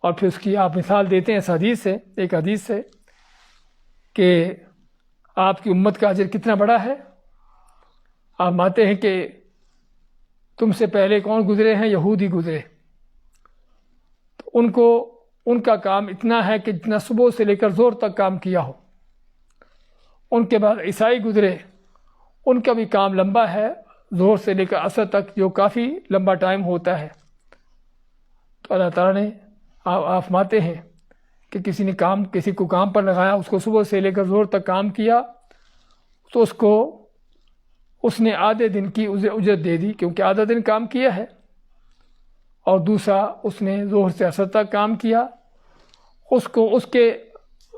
اور پھر اس کی آپ مثال دیتے ہیں اس حدیث سے، ایک حدیث سے، کہ آپ کی امت کا اجر کتنا بڑا ہے۔ آپ مانتے ہیں کہ تم سے پہلے کون گزرے ہیں؟ یہودی گزرے، تو ان کا کام اتنا ہے کہ جتنا صبح سے لے کر زور تک کام کیا ہو، ان کے بعد عیسائی گزرے، ان کا بھی کام لمبا ہے، ظہر سے لے کر عصر تک جو کافی لمبا ٹائم ہوتا ہے۔ تو اللہ تعالیٰ نے آپ فرماتے ہیں کہ کسی کو کام پر لگایا، اس کو صبح سے لے کر ظہر تک کام کیا، تو اس نے آدھے دن کی اجرت دے دی، کیونکہ آدھا دن کام کیا ہے، اور دوسرا اس نے ظہر سے عصر تک کام کیا، اس کو اس کے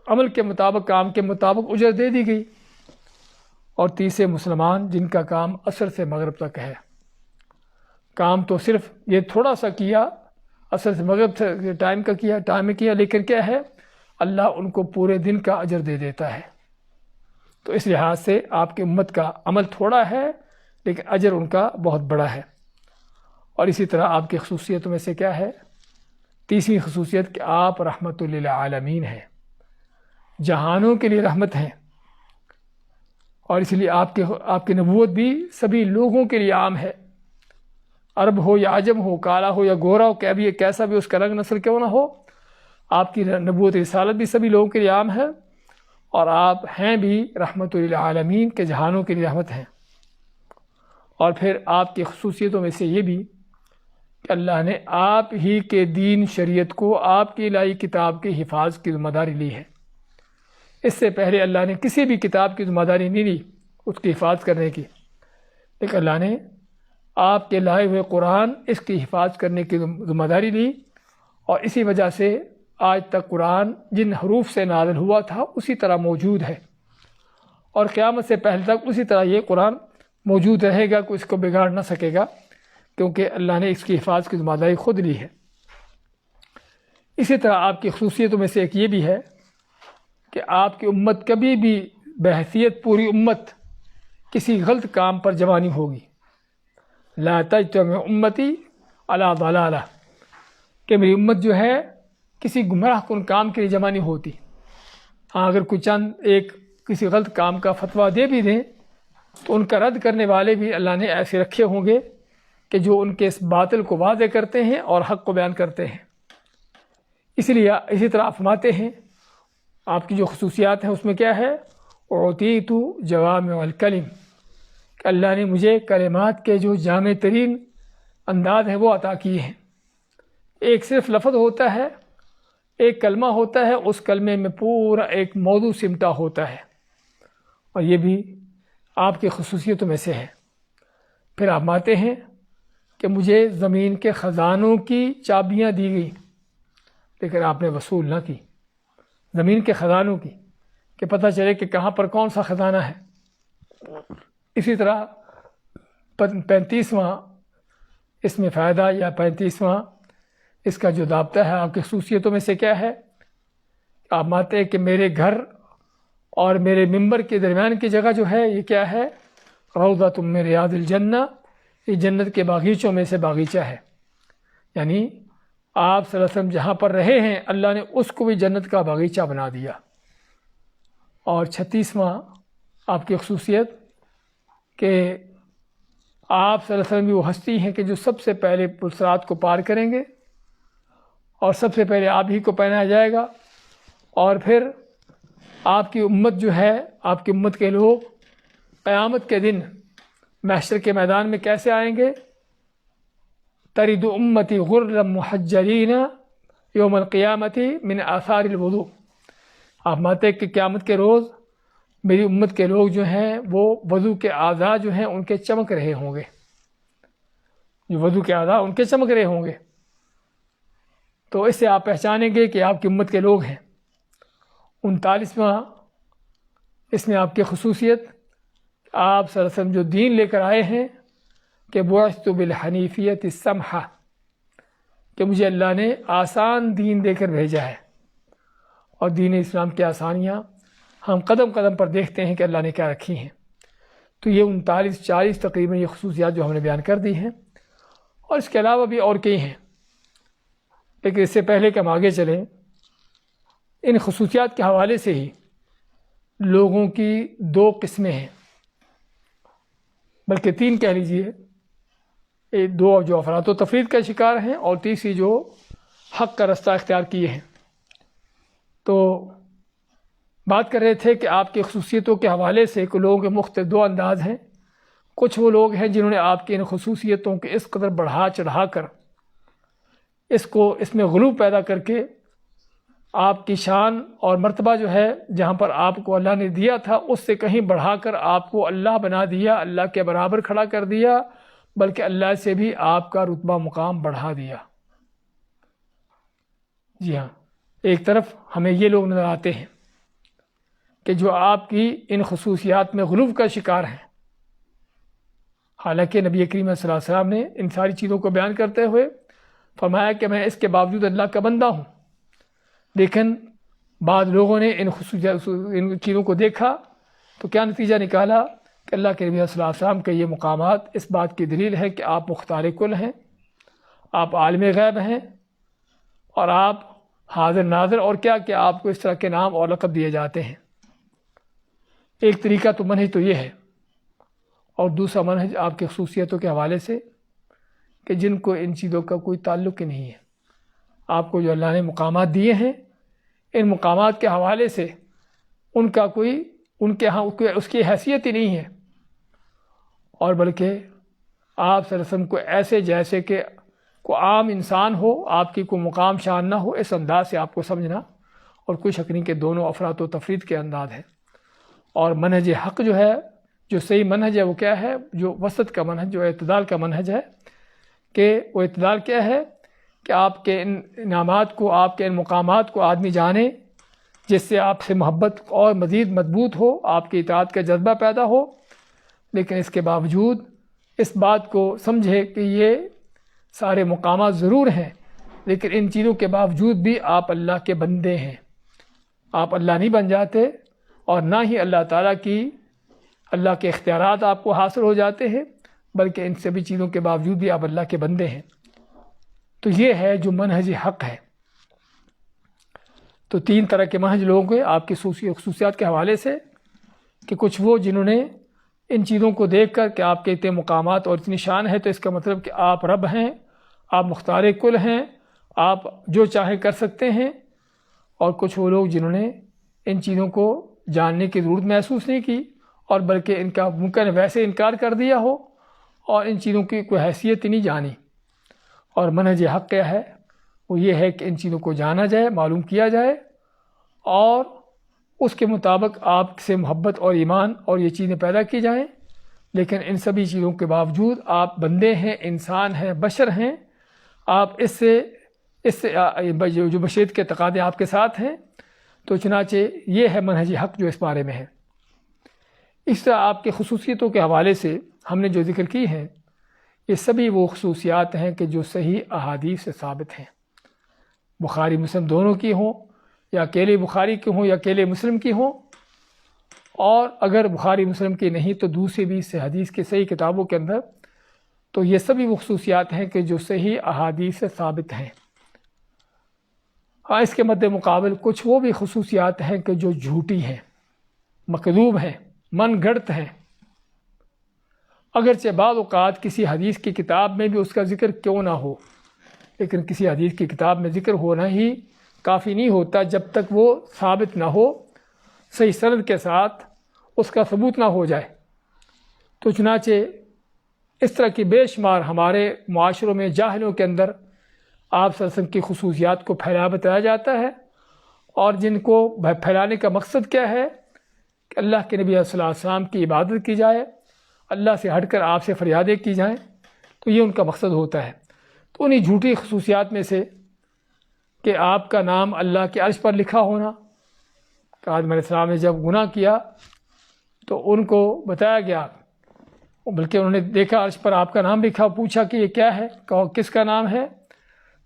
عمل کے مطابق، کام کے مطابق اجرت دے دی گئی۔ اور تیسرے مسلمان جن کا کام عصر سے مغرب تک ہے، کام تو صرف یہ تھوڑا سا کیا، عصر سے مغرب سے ٹائم میں کیا، لیکن کیا ہے، اللہ ان کو پورے دن کا اجر دے دیتا ہے۔ تو اس لحاظ سے آپ کی امت کا عمل تھوڑا ہے، لیکن اجر ان کا بہت بڑا ہے۔ اور اسی طرح آپ کی خصوصیتوں میں سے کیا ہے، تیسری خصوصیت کہ آپ رحمت للعالمین ہیں، جہانوں کے لیے رحمت ہیں، اور اس لیے آپ کی نبوت بھی سبھی لوگوں کے لیے عام ہے، عرب ہو یا عجم ہو، کالا ہو یا گورا ہو، کیسا بھی اس کا رنگ نسل کیوں نہ ہو، آپ کی نبوت رسالت بھی سبھی لوگوں کے لیے عام ہے، اور آپ ہیں بھی رحمت للعالمین کے، جہانوں کے لیے رحمت ہیں۔ اور پھر آپ کی خصوصیتوں میں سے یہ بھی کہ اللہ نے آپ ہی کے دین شریعت کو، آپ کی الہی کتاب کے حفاظ کی ذمہ داری لی ہے۔ اس سے پہلے اللہ نے کسی بھی کتاب کی ذمہ داری نہیں لی اس کی حفاظت کرنے کی، لیکن اللہ نے آپ کے لائے ہوئے قرآن، اس کی حفاظت کرنے کی ذمہ داری لی، اور اسی وجہ سے آج تک قرآن جن حروف سے نازل ہوا تھا اسی طرح موجود ہے، اور قیامت سے پہلے تک اسی طرح یہ قرآن موجود رہے گا، کوئی اس کو بگاڑ نہ سکے گا، کیونکہ اللہ نے اس کی حفاظت کی ذمہ داری خود لی ہے۔ اسی طرح آپ کی خصوصیتوں میں سے ایک یہ بھی ہے کہ آپ کی امت کبھی بھی بحیثیت پوری امت کسی غلط کام پر جمع نہیں ہوگی۔ لا تجتمع امتی علی ضلالہ، کہ میری امت جو ہے کسی گمراہ کن کام کے لیے جمع نہیں ہوتی۔ ہاں، اگر کوئی چند ایک کسی غلط کام کا فتویٰ دے بھی دیں تو ان کا رد کرنے والے بھی اللہ نے ایسے رکھے ہوں گے کہ جو ان کے اس باطل کو واضح کرتے ہیں اور حق کو بیان کرتے ہیں۔ اسی طرح آپ فرماتے ہیں آپ کی جو خصوصیات ہیں اس میں کیا ہے، اعطیت جوامع الکلم، کہ اللہ نے مجھے کلمات کے جو جامع ترین انداز ہیں وہ عطا کیے ہیں۔ ایک صرف لفظ ہوتا ہے، ایک کلمہ ہوتا ہے، اس کلمے میں پورا ایک موضوع سمٹا ہوتا ہے، اور یہ بھی آپ کی خصوصیتوں میں سے ہے۔ پھر آپ مانتے ہیں کہ مجھے زمین کے خزانوں کی چابیاں دی گئی، لیکن آپ نے وصول نہ کی زمین کے خزانوں کی، کہ پتہ چلے کہ کہاں پر کون سا خزانہ ہے۔ اسی طرح 35واں اس میں فائدہ یا 35واں اس کا جو ضابطہ ہے آپ کی خصوصیتوں میں سے کیا ہے، آپ مانتے ہیں کہ میرے گھر اور میرے ممبر کے درمیان کی جگہ جو ہے یہ کیا ہے، روضۃ من ریاض الجنہ، یہ جنت کے باغیچوں میں سے باغیچہ ہے۔ یعنی آپ صلی اللہ علیہ وسلم جہاں پر رہے ہیں اللہ نے اس کو بھی جنت کا باغیچہ بنا دیا۔ اور 36واں آپ کی خصوصیت کہ آپ صلی اللہ علیہ وسلم بھی وہ ہستی ہیں کہ جو سب سے پہلے پلسرات کو پار کریں گے، اور سب سے پہلے آپ ہی کو پہنایا جائے گا، اور پھر آپ کی امت جو ہے، آپ کی امت کے لوگ قیامت کے دن محشر کے میدان میں کیسے آئیں گے، ترد امتی غرا محجلین یوم القیامت من آثار الوضوء، آپ مانتے ہیں کہ قیامت کے روز میری امت کے لوگ جو ہیں وہ وضو کے اعضاء جو ہیں ان کے چمک رہے ہوں گے، جو وضو کے اعضاء ان کے چمک رہے ہوں گے، تو اس سے آپ پہچانیں گے کہ آپ کی امت کے لوگ ہیں۔ 39واں اس میں آپ کی خصوصیت، آپ صلی اللہ علیہ وسلم جو دین لے کر آئے ہیں کہ بعثت بالحنیفیۃ السمحہ، کہ مجھے اللہ نے آسان دین دے کر بھیجا ہے، اور دین اسلام کی آسانیاں ہم قدم قدم پر دیکھتے ہیں کہ اللہ نے کیا رکھی ہیں۔ تو یہ 39-40 تقریباً یہ خصوصیات جو ہم نے بیان کر دی ہیں، اور اس کے علاوہ بھی اور کئی ہیں، لیکن اس سے پہلے کہ ہم آگے چلیں، ان خصوصیات کے حوالے سے ہی لوگوں کی 2 قسمیں ہیں، بلکہ 3 کہہ لیجئے، 2 جو افراط و تفرید کا شکار ہیں، اور تیسری جو حق کا رستہ اختیار کیے ہیں۔ تو بات کر رہے تھے کہ آپ کی خصوصیتوں کے حوالے سے لوگوں کے مختلف دو انداز ہیں. کچھ وہ لوگ ہیں جنہوں نے آپ کی ان خصوصیتوں کے اس قدر بڑھا چڑھا کر اس میں غلو پیدا کر کے آپ کی شان اور مرتبہ جو ہے جہاں پر آپ کو اللہ نے دیا تھا اس سے کہیں بڑھا کر آپ کو اللہ بنا دیا، اللہ کے برابر کھڑا کر دیا، بلکہ اللہ سے بھی آپ کا رتبہ مقام بڑھا دیا. جی ہاں، ایک طرف ہمیں یہ لوگ نظر آتے ہیں کہ جو آپ کی ان خصوصیات میں غلو کا شکار ہیں، حالانکہ نبی کریم صلی اللہ علیہ وسلم نے ان ساری چیزوں کو بیان کرتے ہوئے فرمایا کہ میں اس کے باوجود اللہ کا بندہ ہوں. لیکن بعض لوگوں نے ان چیزوں کو دیکھا تو کیا نتیجہ نکالا کہ اللہ کے نبی صلی اللہ علیہ وسلم کے یہ مقامات اس بات کی دلیل ہے کہ آپ مختار کل ہیں، آپ عالم غیب ہیں، اور آپ حاضر ناظر، اور کیا کہ آپ کو اس طرح کے نام اور لقب دیے جاتے ہیں. ایک طریقہ تو منہج تو یہ ہے، اور دوسرا منہج آپ کی خصوصیتوں کے حوالے سے کہ جن کو ان چیزوں کا کوئی تعلق ہی نہیں ہے. آپ کو جو اللہ نے مقامات دیے ہیں، ان مقامات کے حوالے سے ان کا کوئی ان کے ہاں اس کی حیثیت ہی نہیں ہے، اور بلکہ آپ صلی اللہ علیہ وسلم کو ایسے جیسے کہ کوئی عام انسان ہو، آپ کی کوئی مقام شان نہ ہو، اس انداز سے آپ کو سمجھنا، اور کوئی شک نہیں کہ دونوں افراط و تفرید کے انداز ہے. اور منہج حق جو ہے، جو صحیح منہج ہے، وہ کیا ہے؟ جو وسط کا منہج، جو اعتدال کا منہج ہے. کہ وہ اعتدال کیا ہے؟ کہ آپ کے ان انعامات کو، آپ کے ان مقامات کو آدمی جانے، جس سے آپ سے محبت اور مزید مضبوط ہو، آپ کی اطاعت کا جذبہ پیدا ہو، لیکن اس کے باوجود اس بات کو سمجھے کہ یہ سارے مقامات ضرور ہیں، لیکن ان چیزوں کے باوجود بھی آپ اللہ کے بندے ہیں. آپ اللہ نہیں بن جاتے، اور نہ ہی اللہ تعالیٰ اللہ کے اختیارات آپ کو حاصل ہو جاتے ہیں، بلکہ ان سبھی چیزوں کے باوجود بھی آپ اللہ کے بندے ہیں. تو یہ ہے جو منہج حق ہے. تو تین طرح کے منہج لوگوں کے آپ کی خصوصیات کے حوالے سے، کہ کچھ وہ جنہوں نے ان چیزوں کو دیکھ کر کہ آپ کے اتنے مقامات اور اتنی شان ہے، تو اس کا مطلب کہ آپ رب ہیں، آپ مختار کل ہیں، آپ جو چاہیں کر سکتے ہیں. اور کچھ وہ لوگ جنہوں نے ان چیزوں کو جاننے کی ضرورت محسوس نہیں کی، اور بلکہ ان کا ممکن ویسے انکار کر دیا ہو، اور ان چیزوں کی کوئی حیثیت نہیں جانی. اور منہج حق کیا ہے؟ وہ یہ ہے کہ ان چیزوں کو جانا جائے، معلوم کیا جائے، اور اس کے مطابق آپ سے محبت اور ایمان اور یہ چیزیں پیدا کی جائیں. لیکن ان سبھی چیزوں کے باوجود آپ بندے ہیں، انسان ہیں، بشر ہیں. آپ اس سے جو بشریت کے تقاضے آپ کے ساتھ ہیں. تو چنانچہ یہ ہے منہج حق جو اس بارے میں ہے. اس طرح آپ کے خصوصیتوں کے حوالے سے ہم نے جو ذکر کی ہیں، یہ سبھی وہ خصوصیات ہیں کہ جو صحیح احادیث سے ثابت ہیں، بخاری مسلم دونوں کی ہوں، یا اکیلے بخاری کی ہوں، یا اکیلے مسلم کی ہوں. اور اگر بخاری مسلم کی نہیں تو دوسری بھی سے حدیث کی صحیح کتابوں کے اندر. تو یہ سبھی وہ خصوصیات ہیں کہ جو صحیح احادیث سے ثابت ہیں. اس کے مد مقابل کچھ وہ بھی خصوصیات ہیں کہ جو جھوٹی ہیں، مکذوب ہیں، من گھڑت ہیں. اگرچہ بعض اوقات کسی حدیث کی کتاب میں بھی اس کا ذکر کیوں نہ ہو، لیکن کسی حدیث کی کتاب میں ذکر ہونا ہی کافی نہیں ہوتا جب تک وہ ثابت نہ ہو، صحیح سند کے ساتھ اس کا ثبوت نہ ہو جائے. تو چنانچہ اس طرح کی بے شمار ہمارے معاشروں میں جاہلوں کے اندر آپ صلی اللہ علیہ وسلم کی خصوصیات کو پھیلایا بتایا جاتا ہے، اور جن کو پھیلانے کا مقصد کیا ہے کہ اللہ کے نبی صلی اللہ علیہ وسلم کی عبادت کی جائے، اللہ سے ہٹ کر آپ سے فریادیں کی جائیں. تو یہ ان کا مقصد ہوتا ہے. تو انہی جھوٹی خصوصیات میں سے کہ آپ کا نام اللہ کے عرش پر لکھا ہونا، کہ آدم علیہ السلام نے جب گناہ کیا تو ان کو بتایا گیا، بلکہ انہوں نے دیکھا عرش پر آپ کا نام لکھا، پوچھا کہ یہ کیا ہے، کس کا نام ہے؟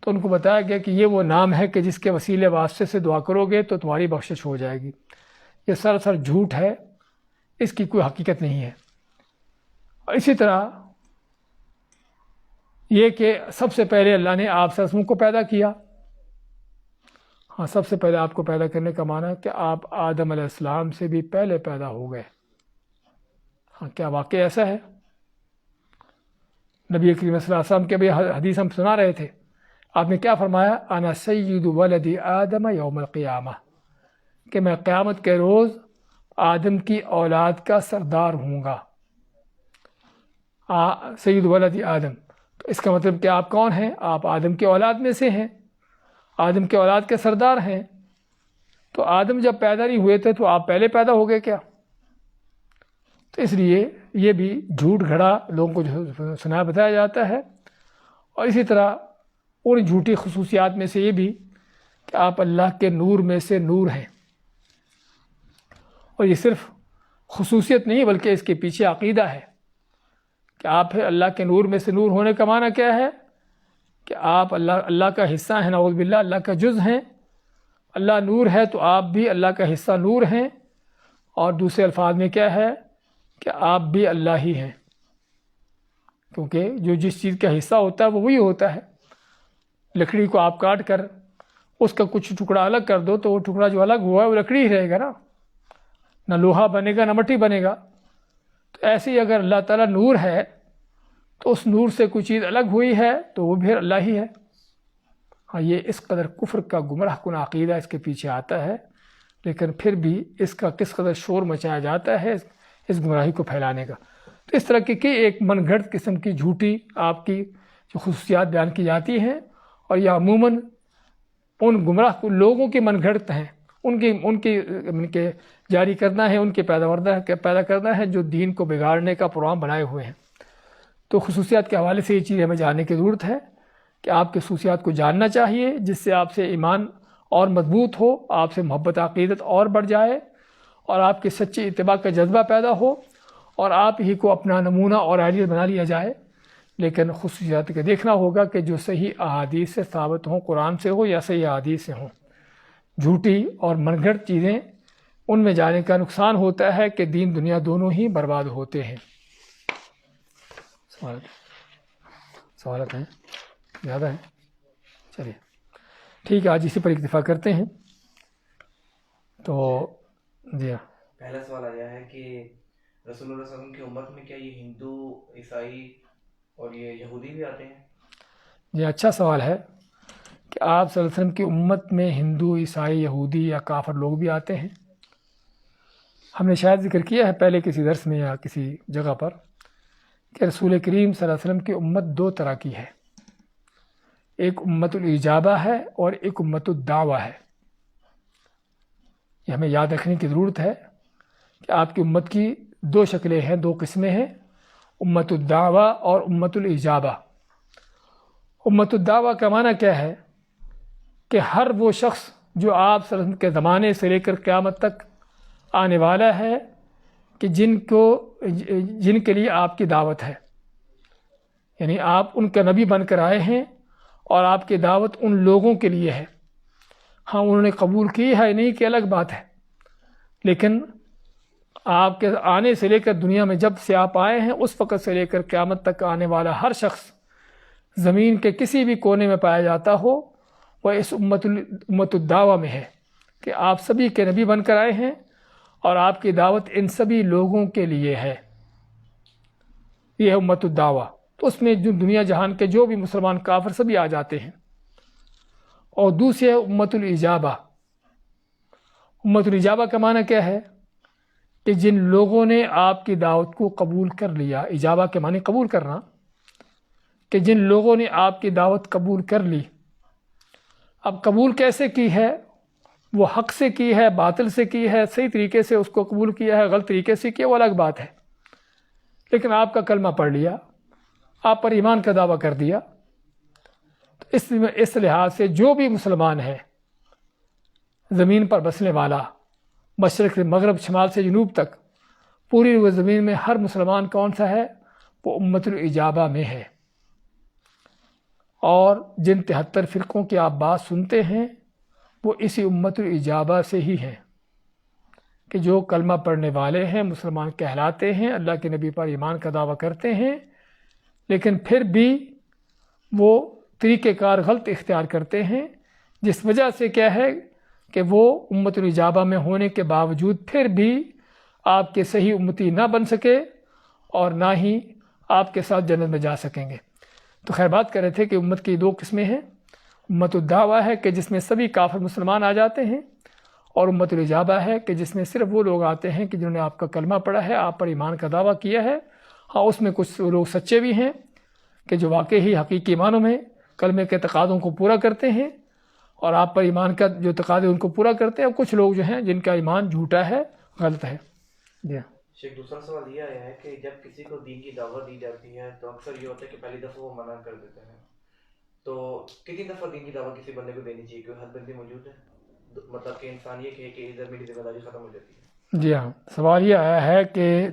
تو ان کو بتایا گیا کہ یہ وہ نام ہے کہ جس کے وسیلے واسطے سے دعا کرو گے تو تمہاری بخشش ہو جائے گی. یہ سراسر جھوٹ ہے، اس کی کوئی حقیقت نہیں ہے. اور اسی طرح یہ کہ سب سے پہلے اللہ نے آپ سے کو پیدا کیا. ہاں، سب سے پہلے آپ کو پیدا کرنے کا معنی ہے کہ آپ آدم علیہ السلام سے بھی پہلے پیدا ہو گئے. ہاں، کیا واقعہ ایسا ہے؟ نبی کریم صلی اللہ علیہ وسلم کے بھی حدیث ہم سنا رہے تھے. آپ نے کیا فرمایا؟ انا سید ولد آدم یوم القیامہ، کہ میں قیامت کے روز آدم کی اولاد کا سردار ہوں گا، سید ولد آدم۔ تو اس کا مطلب کہ آپ کون ہیں؟ آپ آدم کی اولاد میں سے ہیں، آدم کے اولاد کے سردار ہیں۔ تو آدم جب پیدا نہیں ہوئے تھے تو آپ پہلے پیدا ہو گئے کیا؟ تو اس لیے یہ بھی جھوٹ گھڑا لوگوں کو سنا بتایا جاتا ہے۔ اور اسی طرح ان جھوٹی خصوصیات میں سے یہ بھی کہ آپ اللہ کے نور میں سے نور ہیں۔ اور یہ صرف خصوصیت نہیں بلکہ اس کے پیچھے عقیدہ ہے کہ آپ اللہ کے نور میں سے نور ہونے کا معنی کیا ہے؟ کہ آپ اللہ کا حصہ ہیں، نعوذ باللہ اللہ کا جز ہیں۔ اللہ نور ہے تو آپ بھی اللہ کا حصہ نور ہیں، اور دوسرے الفاظ میں کیا ہے کہ آپ بھی اللہ ہی ہیں، کیونکہ جو جس چیز کا حصہ ہوتا ہے وہ وہی ہوتا ہے۔ لکڑی کو آپ کاٹ کر اس کا کچھ ٹکڑا الگ کر دو تو وہ ٹکڑا جو الگ ہوا ہے وہ لکڑی ہی رہے گا نا، نہ لوہا بنے گا نہ مٹی بنے گا۔ تو ایسے ہی اگر اللہ تعالیٰ نور ہے تو اس نور سے کوئی چیز الگ ہوئی ہے تو وہ بھی اللہ ہی ہے۔ ہاں، یہ اس قدر کفر کا گمراہ کن عقیدہ اس کے پیچھے آتا ہے، لیکن پھر بھی اس کا کس قدر شور مچایا جاتا ہے اس گمراہی کو پھیلانے کا۔ تو اس طرح کی ایک من گھڑت قسم کی جھوٹی آپ کی جو خصوصیات بیان کی جاتی ہیں، اور یہ عموماً ان گمراہ لوگوں کی من گھڑت ہیں، ان کے جاری کرنا ہے، ان کے پیدا کرنا ہے جو دین کو بگاڑنے کا پروگرام بنائے ہوئے ہیں۔ تو خصوصیات کے حوالے سے یہ چیز ہمیں جاننے کی ضرورت ہے کہ آپ کے خصوصیات کو جاننا چاہیے، جس سے آپ سے ایمان اور مضبوط ہو، آپ سے محبت عقیدت اور بڑھ جائے، اور آپ کے سچے اتباع کا جذبہ پیدا ہو، اور آپ ہی کو اپنا نمونہ اور آئیڈیل بنا لیا جائے۔ لیکن خصوصیات کے دیکھنا ہوگا کہ جو صحیح احادیث سے ثابت ہوں، قرآن سے ہو یا صحیح احادیث سے ہوں۔ جھوٹی اور من گھڑت چیزیں ان میں جانے کا نقصان ہوتا ہے کہ دین دنیا دونوں ہی برباد ہوتے ہیں۔ سوالات ہیں؟ زیادہ ہیں؟ چلیے ٹھیک ہے، آج اسی پر اکتفا کرتے ہیں۔ تو جی ہاں، پہلا سوال آیا ہے کہ رسول اللہ صلی اللہ علیہ وسلم کی امت میں کیا یہ ہندو، عیسائی اور یہ یہودی بھی آتے ہیں؟ یہ اچھا سوال ہے کہ آپ صلی اللہ علیہ وسلم کی امت میں ہندو، عیسائی، یہودی یا کافر لوگ بھی آتے ہیں۔ ہم نے شاید ذکر کیا ہے پہلے کسی درس میں یا کسی جگہ پر کہ رسول کریم صلی اللہ علیہ وسلم کی امت دو طرح کی ہے، ایک امت الاجابہ ہے اور ایک امت الدعوہ ہے۔ یہ ہمیں یاد رکھنے کی ضرورت ہے کہ آپ کی امت کی دو شکلیں ہیں، دو قسمیں ہیں، امت الدعوہ اور امت الاجابہ۔ امت الدعوہ کا معنی کیا ہے کہ ہر وہ شخص جو آپ صلی اللہ علیہ وسلم کے زمانے سے لے کر قیامت تک آنے والا ہے کہ جن کے لیے آپ کی دعوت ہے، یعنی آپ ان کا نبی بن کر آئے ہیں اور آپ کی دعوت ان لوگوں کے لیے ہے۔ ہاں، انہوں نے قبول کی ہے نہیں کہ الگ بات ہے، لیکن آپ کے آنے سے لے کر دنیا میں جب سے آپ آئے ہیں اس وقت سے لے کر قیامت تک آنے والا ہر شخص زمین کے کسی بھی کونے میں پایا جاتا ہو وہ اس امت الدعوہ میں ہے کہ آپ سبھی کے نبی بن کر آئے ہیں اور آپ کی دعوت ان سبھی لوگوں کے لیے ہے۔ یہ ہے امت الدعوہ۔ تو اس میں جو دنیا جہان کے جو بھی مسلمان کافر سبھی آ جاتے ہیں۔ اور دوسرے امت الاجابہ۔ امت الاجابہ کا معنی کیا ہے کہ جن لوگوں نے آپ کی دعوت کو قبول کر لیا، اجابہ کے معنی قبول کرنا، کہ جن لوگوں نے آپ کی دعوت قبول کر لی۔ اب قبول کیسے کی ہے؟ وہ حق سے کی ہے، باطل سے کی ہے، صحیح طریقے سے اس کو قبول کیا ہے، غلط طریقے سے کیا وہ الگ بات ہے، لیکن آپ کا کلمہ پڑھ لیا، آپ پر ایمان کا دعویٰ کر دیا۔ تو اس لحاظ سے جو بھی مسلمان ہے زمین پر بسنے والا، مشرق سے مغرب، شمال سے جنوب تک پوری وہ زمین میں ہر مسلمان کون سا ہے؟ وہ امت الاجابہ میں ہے۔ اور جن 73 فرقوں کی آپ بات سنتے ہیں وہ اسی امت الاجابہ سے ہی ہیں کہ جو کلمہ پڑھنے والے ہیں، مسلمان کہلاتے ہیں، اللہ کے نبی پر ایمان کا دعویٰ کرتے ہیں، لیکن پھر بھی وہ طریقہ کار غلط اختیار کرتے ہیں، جس وجہ سے کیا ہے کہ وہ امت الاجابہ میں ہونے کے باوجود پھر بھی آپ کے صحیح امتی نہ بن سکے اور نہ ہی آپ کے ساتھ جنت میں جا سکیں گے۔ تو خیر بات کر رہے تھے کہ امت کی دو قسمیں ہیں۔ امت الدعوہ ہے کہ جس میں سبھی کافر مسلمان آ جاتے ہیں، اور امت الاجابہ ہے کہ جس میں صرف وہ لوگ آتے ہیں کہ جنہوں نے آپ کا کلمہ پڑھا ہے، آپ پر ایمان کا دعویٰ کیا ہے۔ ہاں، اس میں کچھ لوگ سچے بھی ہیں کہ جو واقعی حقیقی معنوں میں کلمے کے تقاضوں کو پورا کرتے ہیں اور آپ پر ایمان کا جو تقاضے ان کو پورا کرتے ہیں، اور کچھ لوگ جو ہیں جن کا ایمان جھوٹا ہے، غلط ہے۔ جی شیخ، دوسرا سوال یہ آیا ہے کہ جب کسی کو دین کی دعوت دی جاتی ہے تو اکثر یہ ہوتا ہے کہ پہلی دفعہ وہ منع کر دیتے ہیں، تو کتنی دفعہ دین کی دعوت کسی بندے کو دینی چاہیے؟ کوئی حد بندی موجود ہے؟ مطلب کہ انسان یہ کہے کہ ادھر میری ذمہ داری ختم ہو جاتی ہے۔ جی ہاں، سوال یہ آیا ہے کہ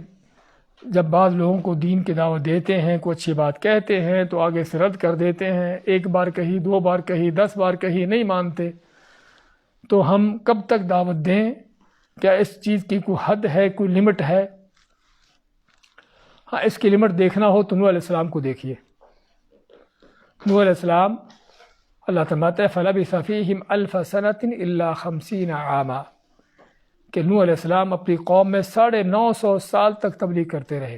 جب بعض لوگوں کو دین کی دعوت دیتے ہیں، کوئی اچھی بات کہتے ہیں تو آگے سے رد کر دیتے ہیں، ایک بار کہی، 2 بار کہی، 10 بار کہی، نہیں مانتے، تو ہم کب تک دعوت دیں؟ کیا اس چیز کی کوئی حد ہے، کوئی لمٹ ہے؟ ہاں، اس کی لمٹ دیکھنا ہو تو نوح علیہ السلام کو دیکھیے۔ نوح علیہ السلام، اللہ فرماتا ہے فَلَبِثَ فِيهِمْ أَلْفَ سَنَةٍ إِلَّا 50 عَامًا، کہ نوح علیہ السلام اپنی قوم میں 950 سال تک تبلیغ کرتے رہے،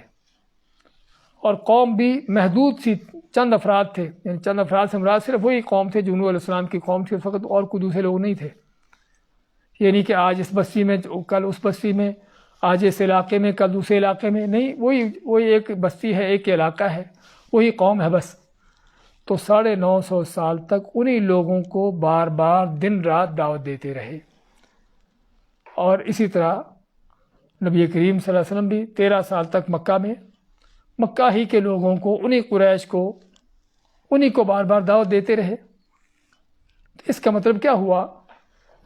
اور قوم بھی محدود سی چند افراد تھے، یعنی چند افراد سے مراد صرف وہی قوم تھے جو نوح علیہ السلام کی قوم تھی اس وقت، اور کوئی دوسرے لوگ نہیں تھے۔ یہ نہیں کہ آج اس بستی میں، کل اس بستی میں، آج اس علاقے میں، کل دوسرے علاقے میں، نہیں، وہی ایک بستی ہے، ایک علاقہ ہے، وہی قوم ہے بس۔ تو 950 سال تک انہی لوگوں کو بار بار دن رات دعوت دیتے رہے، اور اسی طرح نبی کریم صلی اللہ علیہ وسلم بھی 13 سال تک مکہ ہی کے لوگوں کو، انہی قریش کو، انہی کو بار بار دعوت دیتے رہے۔ اس کا مطلب کیا ہوا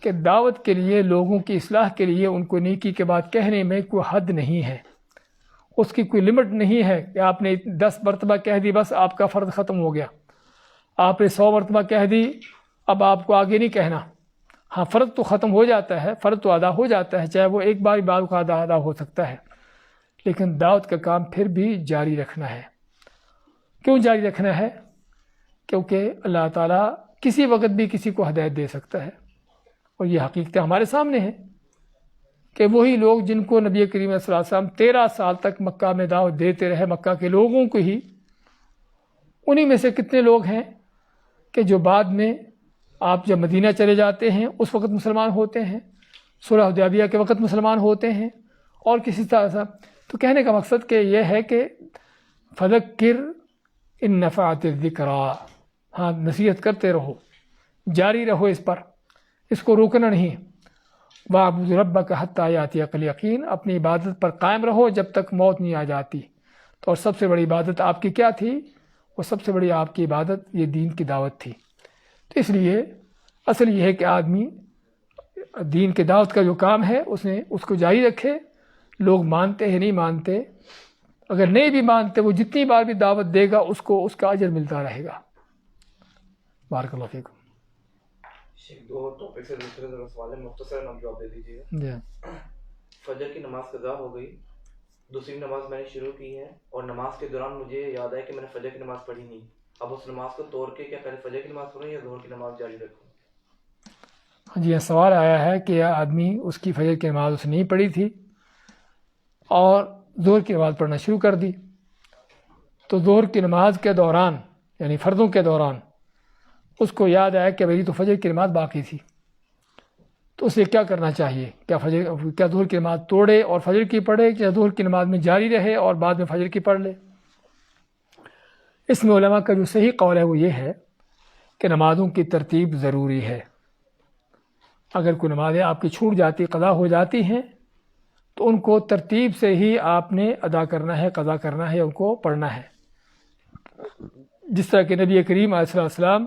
کہ دعوت کے لیے، لوگوں کی اصلاح کے لیے ان کو نیکی کے بات کہنے میں کوئی حد نہیں ہے، اس کی کوئی لمٹ نہیں ہے کہ آپ نے 10 مرتبہ کہہ دی بس آپ کا فرض ختم ہو گیا، آپ نے 100 مرتبہ کہہ دی اب آپ کو آگے نہیں کہنا۔ ہاں، فرض تو ختم ہو جاتا ہے، فرض تو ادا ہو جاتا ہے، چاہے وہ ایک بار بعد کا ادا ہو سکتا ہے، لیکن دعوت کا کام پھر بھی جاری رکھنا ہے۔ کیوں جاری رکھنا ہے؟ کیونکہ اللہ تعالیٰ کسی وقت بھی کسی کو ہدایت دے سکتا ہے، اور یہ حقیقت ہمارے سامنے ہے کہ وہی لوگ جن کو نبی کریم صلی اللہ علیہ وسلم 13 سال تک مکہ میں دعوت دیتے رہے، مکہ کے لوگوں کو ہی، انہی میں سے کتنے لوگ ہیں کہ جو بعد میں آپ جب مدینہ چلے جاتے ہیں اس وقت مسلمان ہوتے ہیں، صلح حدیبیہ کے وقت مسلمان ہوتے ہیں، اور کسی طرح سے۔ تو کہنے کا مقصد کہ یہ ہے کہ فذکر ان نفعت الذکریٰ، ہاں، نصیحت کرتے رہو، جاری رہو اس پر، اس کو روکنا نہیں۔ وَاعْبُدْ رَبَّكَ حَتَّىٰ يَأْتِيَكَ الْيَقِينُ، اپنی عبادت پر قائم رہو جب تک موت نہیں آ جاتی۔ تو اور سب سے بڑی عبادت آپ کی کیا تھی؟ وہ سب سے بڑی آپ کی عبادت یہ دین کی دعوت تھی۔ تو اس لیے اصل یہ ہے کہ آدمی دین کے دعوت کا جو کام ہے اس کو جاری رکھے، لوگ مانتے ہیں نہیں مانتے، اگر نہیں بھی مانتے وہ جتنی بار بھی دعوت دے گا اس کو اس کا اجر ملتا رہے گا۔ بارک اللہ فیکم۔ دو ٹاپک سے دوسرے سوال ہے، مختصر نام جواب دے دیجیے گا۔ جی، فجر کی نماز قضا ہو گئی، دوسری نماز میں نے شروع کی ہے، اور نماز کے دوران مجھے یاد ہے کہ میں نے فجر کی نماز پڑھی نہیں، اب اس نماز کو توڑ کے کیا پہلے فجر کی نماز پڑھوں یا ظہر کی نماز جاری رکھوں؟ جی، سوال آیا ہے کہ آدمی اس کی فجر کی نماز اس نے نہیں پڑھی تھی اور ظہر کی نماز پڑھنا شروع کر دی، تو ظہر کی نماز کے دوران یعنی فرضوں کے دوران اس کو یاد آیا کہ میری تو فجر کی نماز باقی تھی، تو اسے کیا کرنا چاہیے؟ کیا ظہر کی نماز توڑے اور فجر کی پڑھے، یا ظہر کی نماز میں جاری رہے اور بعد میں فجر کی پڑھ لے؟ اس میں علماء کا جو صحیح قول ہے وہ یہ ہے کہ نمازوں کی ترتیب ضروری ہے۔ اگر کوئی نمازیں آپ کی چھوٹ جاتی، قضا ہو جاتی ہیں، تو ان کو ترتیب سے ہی آپ نے ادا کرنا ہے، قضا کرنا ہے، ان کو پڑھنا ہے۔ جس طرح کہ نبی کریم علیہ السلام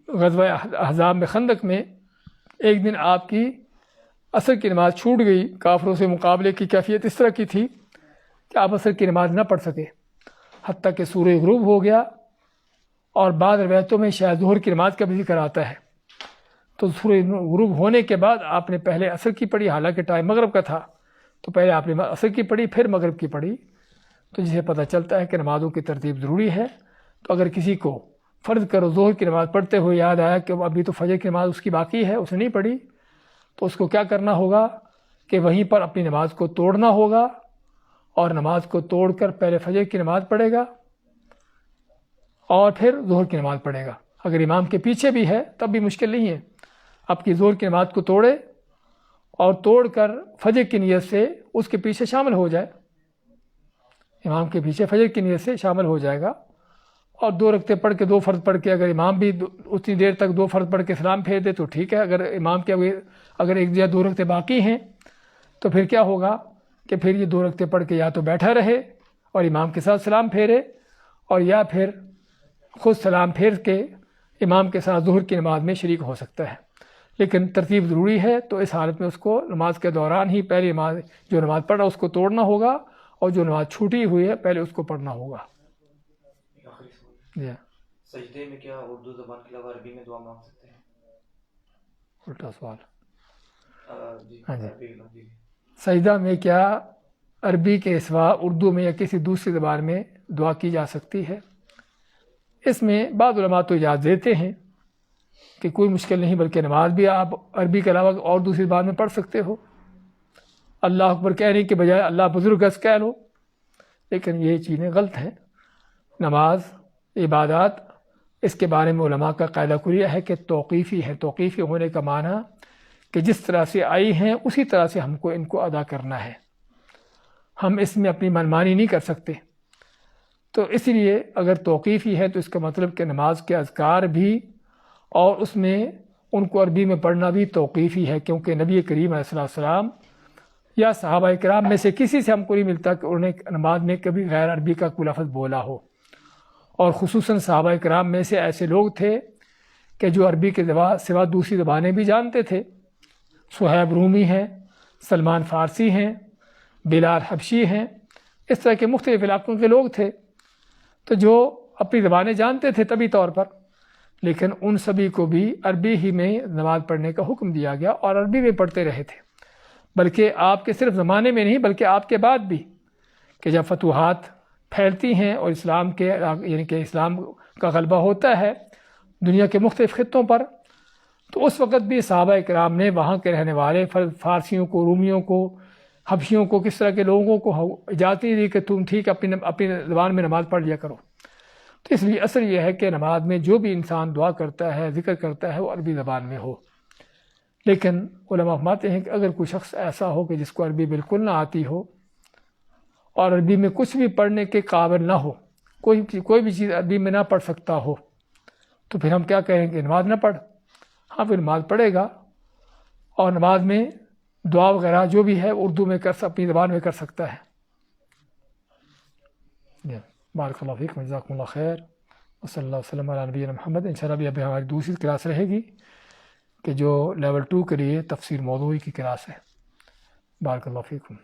غزوہ احزاب میں، خندق میں، ایک دن آپ کی عصر کی نماز چھوٹ گئی، کافروں سے مقابلے کی کیفیت اس طرح کی تھی کہ آپ عصر کی نماز نہ پڑھ سکے، حتیٰ کہ سورج غروب ہو گیا، اور بعض روایتوں میں شاید ظہر کی نماز کا بھی ذکر آتا ہے۔ تو سورج غروب ہونے کے بعد آپ نے پہلے عصر کی پڑھی، حالانکہ ٹائم مغرب کا تھا، تو پہلے آپ نے عصر کی پڑھی پھر مغرب کی پڑھی، تو جسے پتہ چلتا ہے کہ نمازوں کی ترتیب ضروری ہے۔ تو اگر کسی کو فرض کرو ظہر کی نماز پڑھتے ہوئے یاد آیا کہ ابھی تو فجر کی نماز اس کی باقی ہے، اس نے نہیں پڑھی، تو اس کو کیا کرنا ہوگا کہ وہیں پر اپنی نماز کو توڑنا ہوگا، اور نماز کو توڑ کر پہلے فجر کی نماز پڑھے گا اور پھر ظہر کی نماز پڑھے گا۔ اگر امام کے پیچھے بھی ہے تب بھی مشکل نہیں ہے، آپ کی ظہر کی نماز کو توڑے اور توڑ کر فجر کی نیت سے اس کے پیچھے شامل ہو جائے، امام کے پیچھے فجر کی نیت سے شامل ہو جائے گا، اور 2 رکعتیں پڑھ کے 2 فرض پڑھ کے اگر امام بھی اتنی دیر تک 2 فرض پڑھ کے سلام پھیر دے تو ٹھیک ہے، اگر امام کے اگر 1 یا 2 رکعتیں باقی ہیں تو پھر کیا ہوگا کہ پھر یہ 2 رکعتیں پڑھ کے یا تو بیٹھا رہے اور امام کے ساتھ سلام پھیرے، اور یا پھر خود سلام پھیر کے امام کے ساتھ ظہر کی نماز میں شریک ہو سکتا ہے۔ لیکن ترتیب ضروری ہے، تو اس حالت میں اس کو نماز کے دوران ہی پہلے جو نماز پڑھ رہا اس کو توڑنا ہوگا، اور جو نماز چھوٹی ہوئی ہے پہلے اس کو پڑھنا ہوگا۔ جی سجدے میں کیا اردو زبان کے علاوہ عربی میں دعا مانگ سکتے ہیں؟ الٹا سوال۔ ہاں جی۔ سجدہ میں کیا عربی کے سوا اردو میں یا کسی دوسری زبان میں دعا کی جا سکتی ہے؟ اس میں بعض علماء تو اجازت دیتے ہیں کہ کوئی مشکل نہیں، بلکہ نماز بھی آپ عربی کے علاوہ اور دوسری زبان میں پڑھ سکتے ہو، اللہ اکبر کہنے کے بجائے اللہ بزرگ اس کہہ لو، لیکن یہ چیزیں غلط ہیں۔ نماز عبادات اس کے بارے میں علماء کا قاعدہ کلیہ ہے کہ توقیفی ہے۔ توقیفی ہونے کا معنی کہ جس طرح سے آئی ہیں اسی طرح سے ہم کو ان کو ادا کرنا ہے، ہم اس میں اپنی منمانی نہیں کر سکتے۔ تو اس لیے اگر توقیفی ہے تو اس کا مطلب کہ نماز کے اذکار بھی اور اس میں ان کو عربی میں پڑھنا بھی توقیفی ہے، کیونکہ نبی کریم علیہ السلام یا صحابہ کرام میں سے کسی سے ہم کو نہیں ملتا کہ انہوں نے نماز میں کبھی غیر عربی کا کوئی لفظ بولا ہو، اور خصوصاً صحابہ کرام میں سے ایسے لوگ تھے کہ جو عربی کے سوا دوسری زبانیں بھی جانتے تھے۔ صہیب رومی ہیں، سلمان فارسی ہیں، بلال حبشی ہیں، اس طرح کے مختلف علاقوں کے لوگ تھے، تو جو اپنی زبانیں جانتے تھے طبی طور پر، لیکن ان سبھی کو بھی عربی ہی میں نماز پڑھنے کا حکم دیا گیا اور عربی میں پڑھتے رہے تھے۔ بلکہ آپ کے صرف زمانے میں نہیں بلکہ آپ کے بعد بھی، کہ جب فتوحات پھیلتی ہیں اور اسلام کے یعنی کہ اسلام کا غلبہ ہوتا ہے دنیا کے مختلف خطوں پر، تو اس وقت بھی صحابہ کرام نے وہاں کے رہنے والے فارسیوں کو، رومیوں کو، حبشیوں کو، کس طرح کے لوگوں کو اجازت نہیں دی کہ تم ٹھیک اپنی زبان میں نماز پڑھ لیا کرو۔ تو اس لیے اصل یہ ہے کہ نماز میں جو بھی انسان دعا کرتا ہے، ذکر کرتا ہے، وہ عربی زبان میں ہو۔ لیکن علماء فرماتے ہیں کہ اگر کوئی شخص ایسا ہو کہ جس کو عربی بالکل نہ آتی ہو اور عربی میں کچھ بھی پڑھنے کے قابل نہ ہو، کوئی بھی چیز عربی میں نہ پڑھ سکتا ہو، تو پھر ہم کیا کہیں گے؟ نماز نہ پڑھ۔ ہاں، پھر نماز پڑھے گا، اور نماز میں دعا وغیرہ جو بھی ہے اردو میں اپنی زبان میں کر سکتا ہے۔ بارک اللہ فیکم، جزاکم اللہ خیر، وصلی اللہ وسلم علی نبینا محمد۔ انشاءاللہ ابھی ہماری دوسری کلاس رہے گی کہ جو لیول 2 کے لیے تفسیر موضوعی کی کلاس ہے۔ بارک اللہ فیکم۔